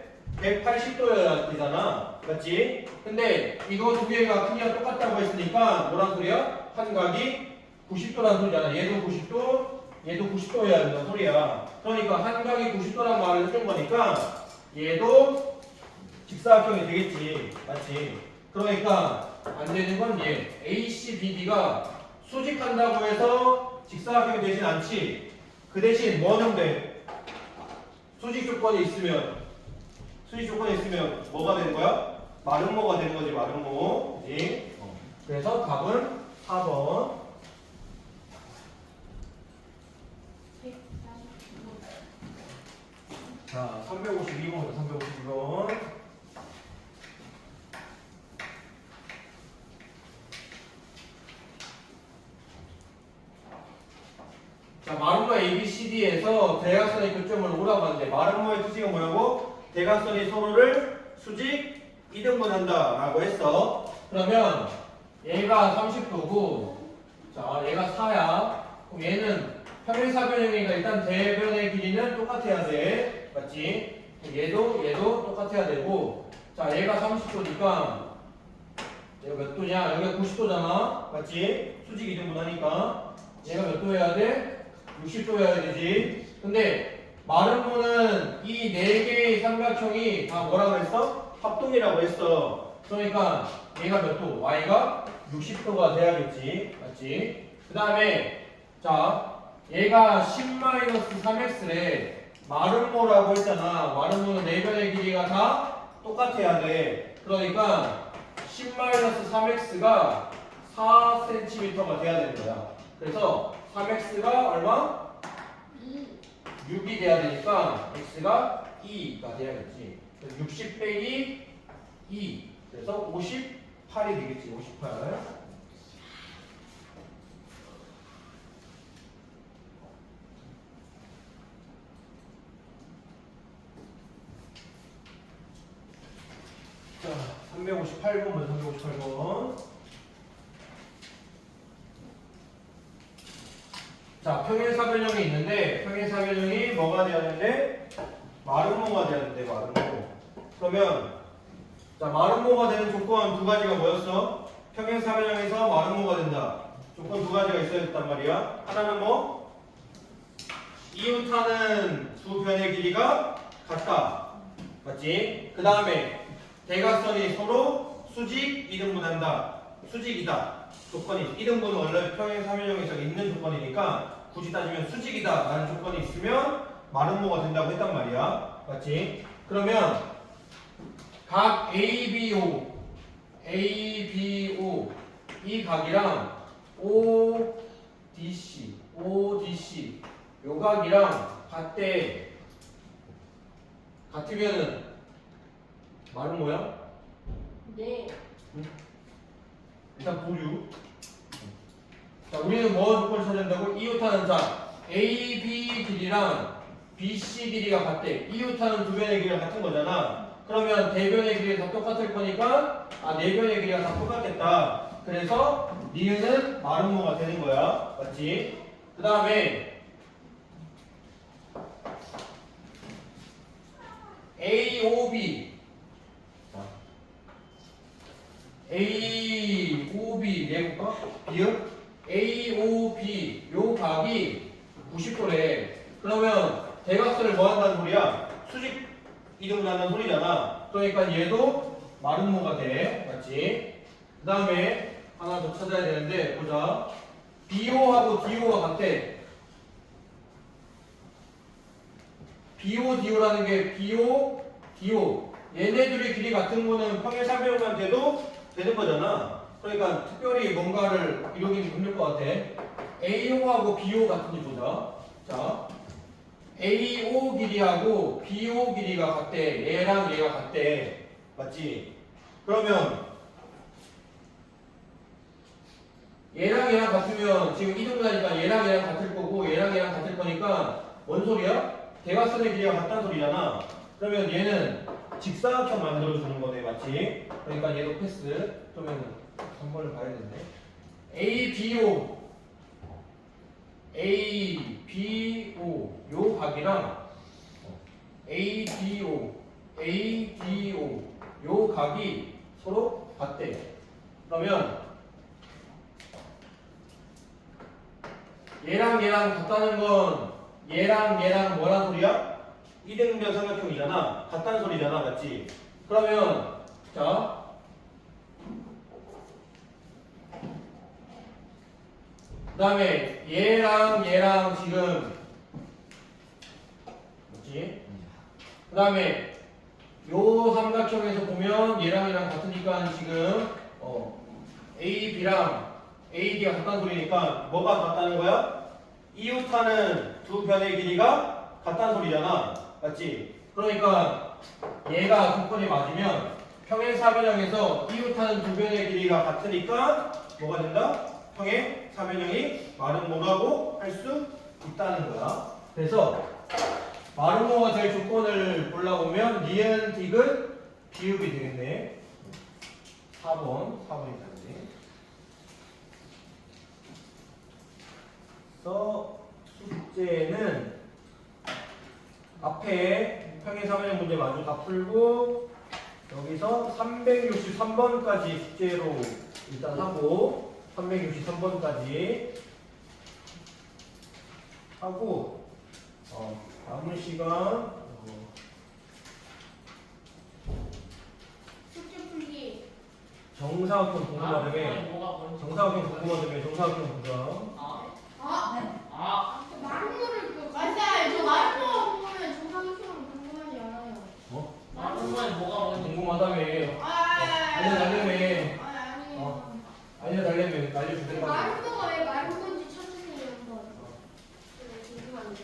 180도여야 되잖아. 맞지? 근데 이거 두 개가 크기가 똑같다고 했으니까 뭐란 소리야? 한 각이 90도라는 소리잖아. 얘도 90도, 얘도 90도여야 된다는 소리야. 그러니까 한 각이 90도란 말을 해준 거니까 얘도 직사각형이 되겠지. 맞지? 그러니까 안 되는 건 얘. ACBD가 수직한다고 해서 직사각형이 되진 않지. 그 대신 뭐는 돼? 수직 조건이 있으면 뭐가 되는 거야? 마름모가 되는 거지. 마름모. 그지? 그래서 답은 4번. 자, 352번부터 352번. 자, 마름모 ABCD에서 대각선의 교점을 오라고 하는데 마름모의 특징은 뭐라고? 대각선이 서로를 수직 2등분한다 라고 했어. 그러면 얘가 30도고 자 얘가 4야. 그럼 얘는 평행사변형이니까 일단 대변의 길이는 똑같아야 돼. 맞지? 얘도 똑같아야 되고 자 얘가 30도니까 얘가 몇 도냐? 여기가 90도잖아. 맞지? 수직 2등분하니까 얘가 몇 도여야 돼? 60도여야 되지. 근데 마름모는 이 네 개의 삼각형이 다 뭐라고 했어? 합동이라고 했어. 그러니까 얘가 몇 도? y가 60도가 돼야겠지. 맞지? 그 다음에 자 얘가 10-3x래. 마름모라고 했잖아. 마름모는 네 변의 길이가 다 똑같아야 돼. 그러니까 10-3x가 4cm가 돼야 되는 거야. 그래서 3x가 얼마? 6이 돼야 되니까 x가 2가 돼야겠지. 그래서 60 빼기 2. 그래서 58이 되겠지. 58. 자, 358번부터 358번. 자, 평행사변형이 있는데 평행사변형이 뭐가 돼야 되는데? 마름모가 돼야 되는데 마름모. 그러면 자 마름모가 되는 조건 두 가지가 뭐였어? 평행사변형에서 마름모가 된다. 조건 두 가지가 있어야 됐단 말이야. 하나는 뭐? 이웃하는 두 변의 길이가 같다. 맞지? 그 다음에 대각선이 서로 수직 2등분한다. 수직이다. 조건이 2등분은 원래 평행사변형에서 있는 조건이니까 굳이 따지면 수직이다 라는 조건이 있으면 마름모가 된다고 했단 말이야. 맞지? 그러면 각 ABO 이 각이랑 ODC 요 각이랑 같으면은 마름모야? 네. 일단 보류. 자, 우리는 뭐 조건을 찾아야 된다고? 이웃하는 자 AB 길이랑 BC 길이가 같대. 이웃하는 두 변의 길이가 같은 거잖아. 그러면 대변의 길이가 다 똑같을 거니까 네 변의 길이가 다 똑같겠다. 그래서 니은은 마름모가 되는 거야. 맞지? 그 다음에 AOB 내볼까? 비읍 AOB 요 각이 90도래. 그러면 대각선을 뭐 한다는 소리야? 수직 이등분 한다는 소리잖아. 그러니까 얘도 마름모가 돼. 맞지? 그 그 다음에 하나 더 찾아야 되는데 보자. BO하고 DO가 같아. BO, DO라는 게 BO, DO. 얘네들의 길이 같은 거는 평행 삼변만 돼도 되는 거잖아. 그러니까 특별히 뭔가를 이루긴 힘들 것 같아. AO하고 BO 같은지 보자. 자, AO 길이하고 BO 길이가 같대. 얘랑 얘가 같대. 맞지? 그러면 얘랑 얘랑 같으면 지금 이등분하니까 얘랑 얘랑 같을 거고 얘랑 얘랑 같을 거니까 뭔 소리야? 대각선의 길이가 같다는 소리잖아. 그러면 얘는 직사각형 만들어주는 거네. 맞지? 그러니까 얘도 패스. 그러면 3번을 봐야 되는데 ABO ABO 요 각이랑 ADO ADO 요 각이 서로 같대. 그러면 얘랑 얘랑 같다는 건 얘랑 얘랑 뭐란 소리야? 이등변 삼각형이잖아. 같다는 소리잖아. 맞지? 그러면 자 그 다음에 얘랑 얘랑 지금 뭐지? 그 다음에 요 삼각형에서 보면 얘랑 얘랑 같으니까 지금 AB랑 AD가 같다는 소리니까 뭐가 같다는 거야? 이웃하는 두 변의 길이가 같다는 소리잖아. 맞지? 그러니까 얘가 조건이 맞으면 평행사변형에서 이웃하는 두 변의 길이가 같으니까 뭐가 된다? 평행사변형이 마름모라고 할 수 있다는 거야. 그래서 마름모가 될 조건을 골라보면 니은, 디귿, 비읍이 되겠네. 4번이 되는데. 그래서 숙제는 앞에 평행사변형 문제 마저 다 풀고 여기서 363번까지 숙제로 일단 하고 363번까지 하고 남은 시간 숙제 풀기. 정사각형 공부하자며 뭐가 먼저? 정사각형 공부하자며 정사각형 보자. 마름모를 맞아요. 저 마름모 보면 정상적으로 궁금하지 않아요. 마름모에 뭐가 먼저? 궁금하다며 알려달라며 알려달라며 알려주든가. 마름모가 왜 마름모인지 찾으세요 한번. 궁금한데.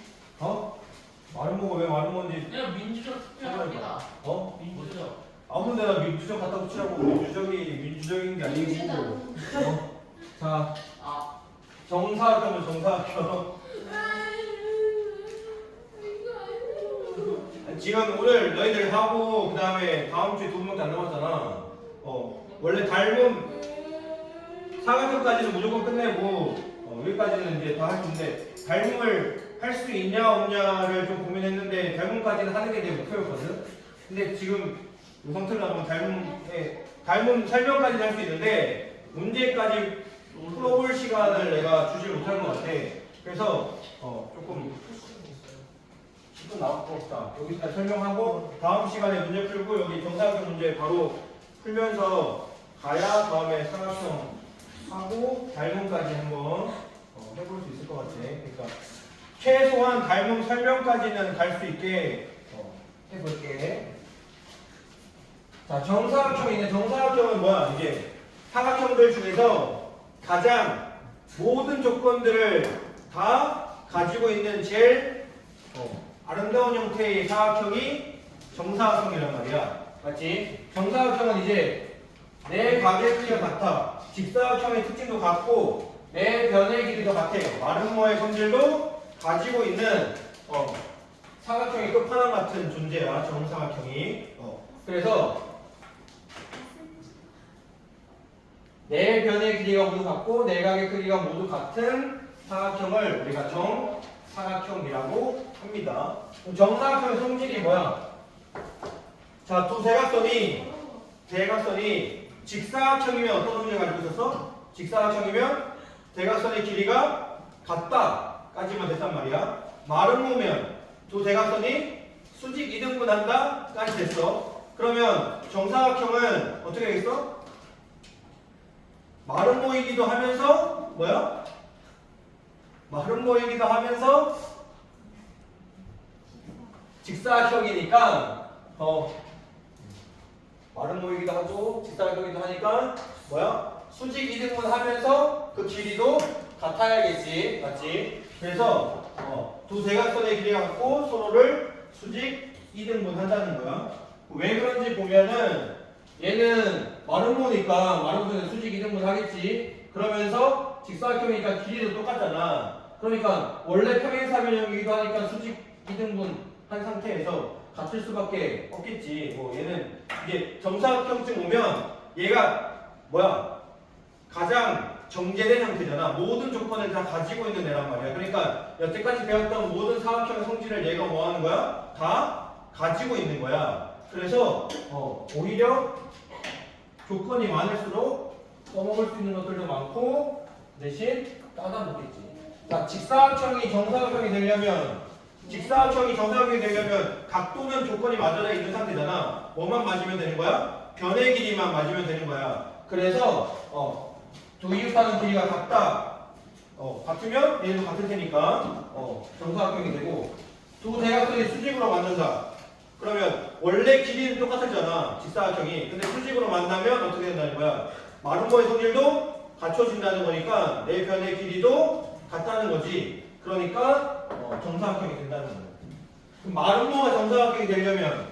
마름모가 왜 마름모인지 그냥 민주적 투표합니다. 민주적. 아무 데나 민주적 갖다 붙이라고. 민주적인 게 아니고 자 정사각형은 정사각형. 지금 오늘 너희들 하고 그 다음에 다음 주에 두 번밖에 안 남았잖아. 원래 닮은 사각형까지는 무조건 끝내고 여기까지는 이제 다 할 텐데 닮음을 할 수 있냐 없냐를 좀 고민했는데 닮음까지는 하는 게 내 목표였거든. 근데 지금 이 상태로 하면 닮음 설명까지는 할 수 있는데 문제까지 풀어볼 시간을 내가 주질 못할 것 같아. 그래서 조금 10분 남았고 자 여기까지 설명하고 다음 시간에 문제 풀고 여기 정사각형 문제 바로 풀면서 가야 다음에 삼각형 하고 닮음까지 한번 해볼 수 있을 것 같아. 그러니까 최소한 닮음 설명까지는 갈 수 있게 해볼게. 자 정사각형이네. 정사각형은 뭐야? 이제 사각형들 중에서 가장 모든 조건들을 다 가지고 있는 제일 아름다운 형태의 사각형이 정사각형이란 말이야. 맞지? 정사각형은 이제 내 각의 크기가 같아. 직사각형의 특징도 같고 내 변의 길이도 같아요. 마름모의 성질도 가지고 있는 사각형의 끝판왕 같은 존재야. 정사각형이. 그래서 내 변의 길이가 모두 같고 내 각의 크기가 모두 같은 사각형을 우리가 정사각형이라고 합니다. 정사각형의 성질이 뭐야? 자, 두 대각선이 직사각형이면 어떤 성질을 가지고 있었어? 직사각형이면 대각선의 길이가 같다까지만 됐단 말이야. 마름모면 두 대각선이 수직 이등분한다까지 됐어. 그러면 정사각형은 어떻게 되겠어? 마름모이기도 하면서 뭐야? 마름모이기도 하면서 직사각형이니까 마름모이기도 하고 직사각형이기도 하니까 뭐야? 수직 이등분 하면서 그 길이도 같아야겠지, 맞지? 그래서 두 대각선의 길이가 같고 서로를 수직 이등분 한다는 거야. 왜 그런지 보면은 얘는 마름모니까 마름모는 수직 이등분 하겠지. 그러면서 직사각형이니까 길이도 똑같잖아. 그러니까 원래 평행사변형이기도 하니까 수직 이등분 한 상태에서 같을 수밖에 없겠지. 뭐 얘는 이게 정사각형쯤 오면 얘가 뭐야? 가장 정제된 형태잖아. 모든 조건을 다 가지고 있는 애란 말이야. 그러니까 여태까지 배웠던 모든 사각형의 성질을 얘가 뭐 하는 거야? 다 가지고 있는 거야. 그래서 오히려 조건이 많을수록 써먹을 수 있는 것들도 많고 대신 따다 먹겠지. 자, 직사각형이 정사각형이 되려면 각도는 조건이 맞아야 있는 상태잖아. 뭐만 맞으면 되는 거야? 변의 길이만 맞으면 되는 거야. 그래서 두 이웃하는 길이가 같다. 같으면 얘도 같을 테니까 정사각형이 되고 두 대각선이 수직으로 만든다. 그러면 원래 길이는 똑같았잖아. 직사각형이. 근데 수직으로 만나면 어떻게 된다는 거야? 마름모의 성질도 갖춰진다는 거니까 내 변의 길이도 같다는 거지. 그러니까 정사각형이 된다는 거야. 그럼 마름모가 정사각형이 되려면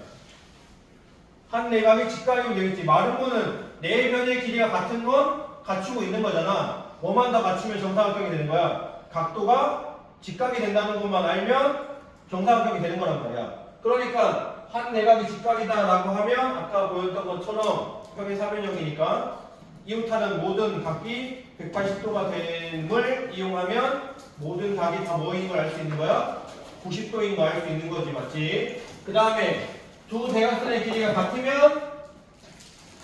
한 내각이 직각이면 되겠지. 마름모는 내 변의 길이가 같은 건 갖추고 있는 거잖아. 뭐만 다 갖추면 정사각형이 되는 거야. 각도가 직각이 된다는 것만 알면 정사각형이 되는 거란 말이야. 그러니까 한 내각이 직각이다라고 하면 아까 보였던 것처럼 평행사변형이니까 이웃하는 모든 각이 180도가 됨을 이용하면 모든 각이 다 뭐인 걸 알 수 있는 거야? 90도인 거 알 수 있는 거지, 맞지? 그 다음에 두 대각선의 길이가 같으면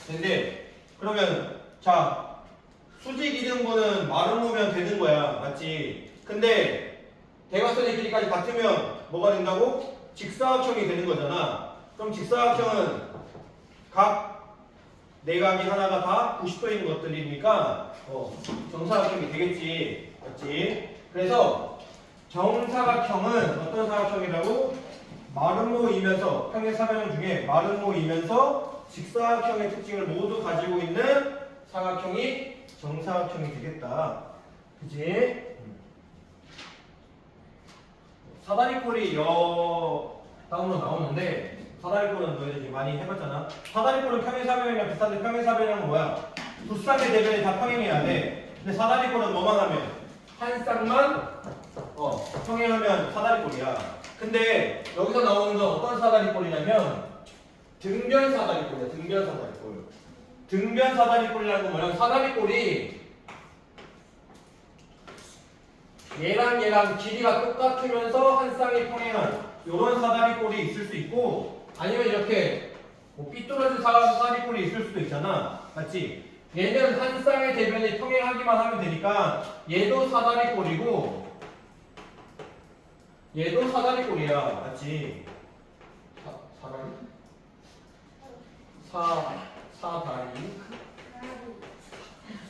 된대. 그러면 자 수직 이등분은 마름모면 되는 거야, 맞지? 근데 대각선의 길이까지 같으면 뭐가 된다고? 직사각형이 되는 거잖아. 그럼 직사각형은 각 내각이 하나가 다 90도인 것들이니까 정사각형이 되겠지, 맞지? 그래서 정사각형은 어떤 사각형이라고? 마름모이면서 평행사변형 중에 마름모이면서 직사각형의 특징을 모두 가지고 있는 사각형이 정사각형이 되겠다. 그치? 사다리꼴이 다음으로 나오는데 사다리꼴은 너희들이 많이 해봤잖아. 사다리꼴은 평행사변형이랑 비슷한데 평행사변형은 뭐야? 두 쌍의 대변이 다 평행해야 돼. 근데 사다리꼴은 뭐만 하면? 한 쌍만 평행하면 사다리꼴이야. 근데 여기서 나오는 건 어떤 사다리꼴이냐면 등변 사다리꼴이야. 등변 사다리꼴. 등변 사다리꼴이라는 건 뭐냐면 사다리꼴이 얘랑 길이가 똑같으면서 한 쌍이 평행한 이런 사다리꼴이 있을 수 있고 아니면 이렇게 삐뚤어진 사다리꼴이 있을 수도 있잖아. 맞지? 얘는 한 쌍의 대변이 평행하기만 하면 되니까 얘도 사다리꼴이고 얘도 사다리꼴이야. 맞지?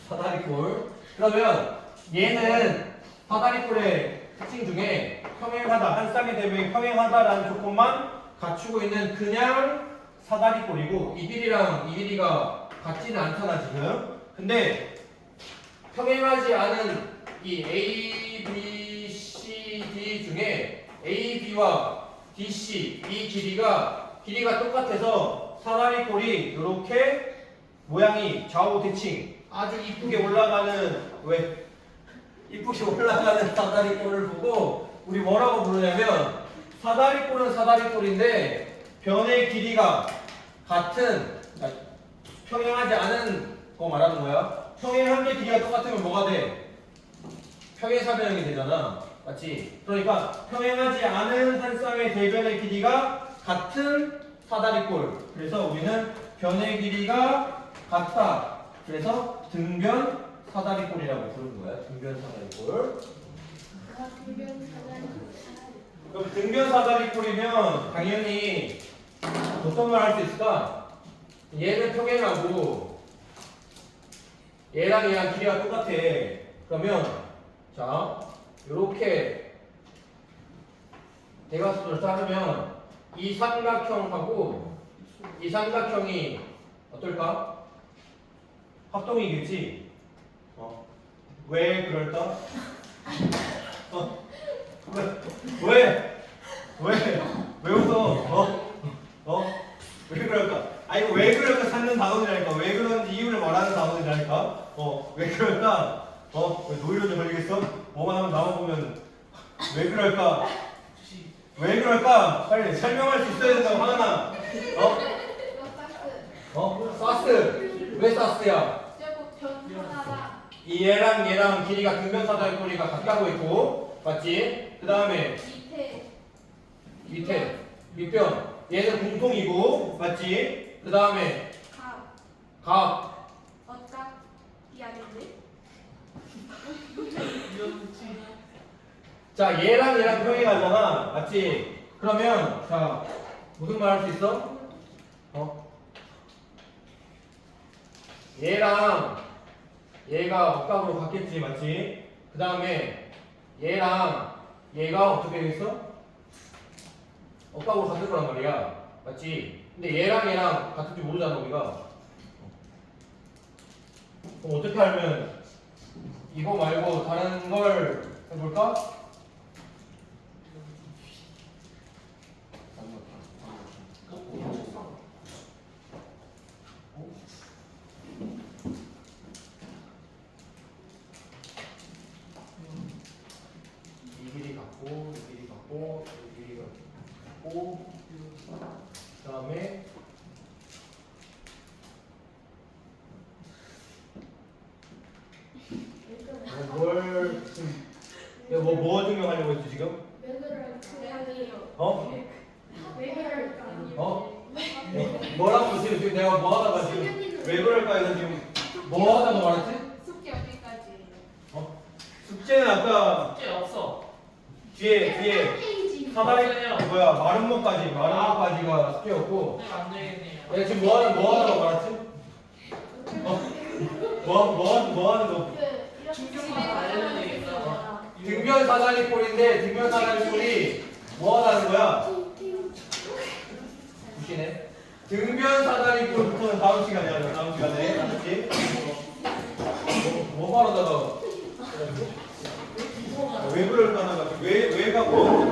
사다리꼴. 그러면 얘는 사다리꼴의 특징 중에 평행하다, 한 쌍의 대변이 평행하다라는 조건만 갖추고 있는 그냥 사다리꼴이고 이 길이랑 이 길이가 같지는 않잖아 지금. 근데 평행하지 않은 이 A, B, C, D 중에 A, B와 D, C 이 길이가 똑같아서 사다리꼴이 이렇게 모양이 좌우 대칭 아주 이쁘게 올라가는 이쁘게 올라가는 사다리꼴을 보고 우리 뭐라고 부르냐면 사다리꼴은 사다리꼴인데 변의 길이가 같은 평행하지 않은 거 말하는 거야. 평행한 게 길이가 똑같으면 뭐가 돼? 평행사변형이 되잖아. 맞지? 그러니까 평행하지 않은 한 쌍의 대변의 길이가 같은 사다리꼴. 그래서 우리는 변의 길이가 같다. 그래서 등변 사다리꼴이라고 부르는 거야. 등변 사다리꼴. 그럼 등변 사다리꼴이면 당연히 어떤 말 할 수 있을까? 얘는 평행하고 얘랑 얘랑 길이가 똑같아. 그러면 자 요렇게 대각선을 자르면 이 삼각형하고 이 삼각형이 어떨까? 합동이겠지? 왜 그럴까? 왜 웃어? 왜 그럴까? 아니 왜 그럴까 찾는 단어들이라니까. 왜 그런지 이유를 말하는 단어들이라니까. 왜 그럴까? 왜 노이로제 걸리겠어? 뭐만 하면 나만 보면 왜 그럴까? 왜 그럴까? 빨리 설명할 수 있어야 된다고 하나. 이거 사스. 사스. 왜 사스야? 제곱 변하다. 이 얘랑 얘랑 길이가 등변사다리꼴이가 같다고 했고, 맞지? 그 다음에 밑에 밑변. 얘는 공통이고, 맞지? 그 다음에 각. 어깍이 아닌데? 자, 얘랑 얘랑 평행 하잖아, 맞지? 그러면 자 무슨 말 할 수 있어? 얘랑 얘가 억각으로 같겠지, 맞지? 그 다음에 얘랑 얘가 어떻게 되겠어? 억각으로 같을 거란 말이야, 맞지? 근데 얘랑 얘랑 같을지 모르잖아 우리가. 그럼 어떻게 하면 이거 말고 다른 걸 해볼까? 이 길이 같고, 이 길이 같고, 이 길이가 같고, 그 다음에 뭘 지금 내가 뭐 증명하려고 했지 지금? 왜 그럴까요? 왜 그럴까? 뭐라고 지금 내가 뭐 하다가 지금 왜 그럴까 해서 지금 뭐 하다가 말했지? 숙제 여기까지. 숙제는 아까 숙제 없어. 뒤에 페이지. 사다리 없어요. 마름모까지가 숙제였고, 네, 안 되겠네요. 내가 지금 뭐 하다가 말했지? 뭐 하는 거? 충격만 알려야 되겠다. 등변사다리꼴인데 등변사다리꼴이 뭐 하다는 거야? 웃기네. 등변사다리꼴부터는 다음 시간에 하자. 다음 시간에. 알았지? 뭐 말하다가 왜 그럴까 하다가 왜가 뭐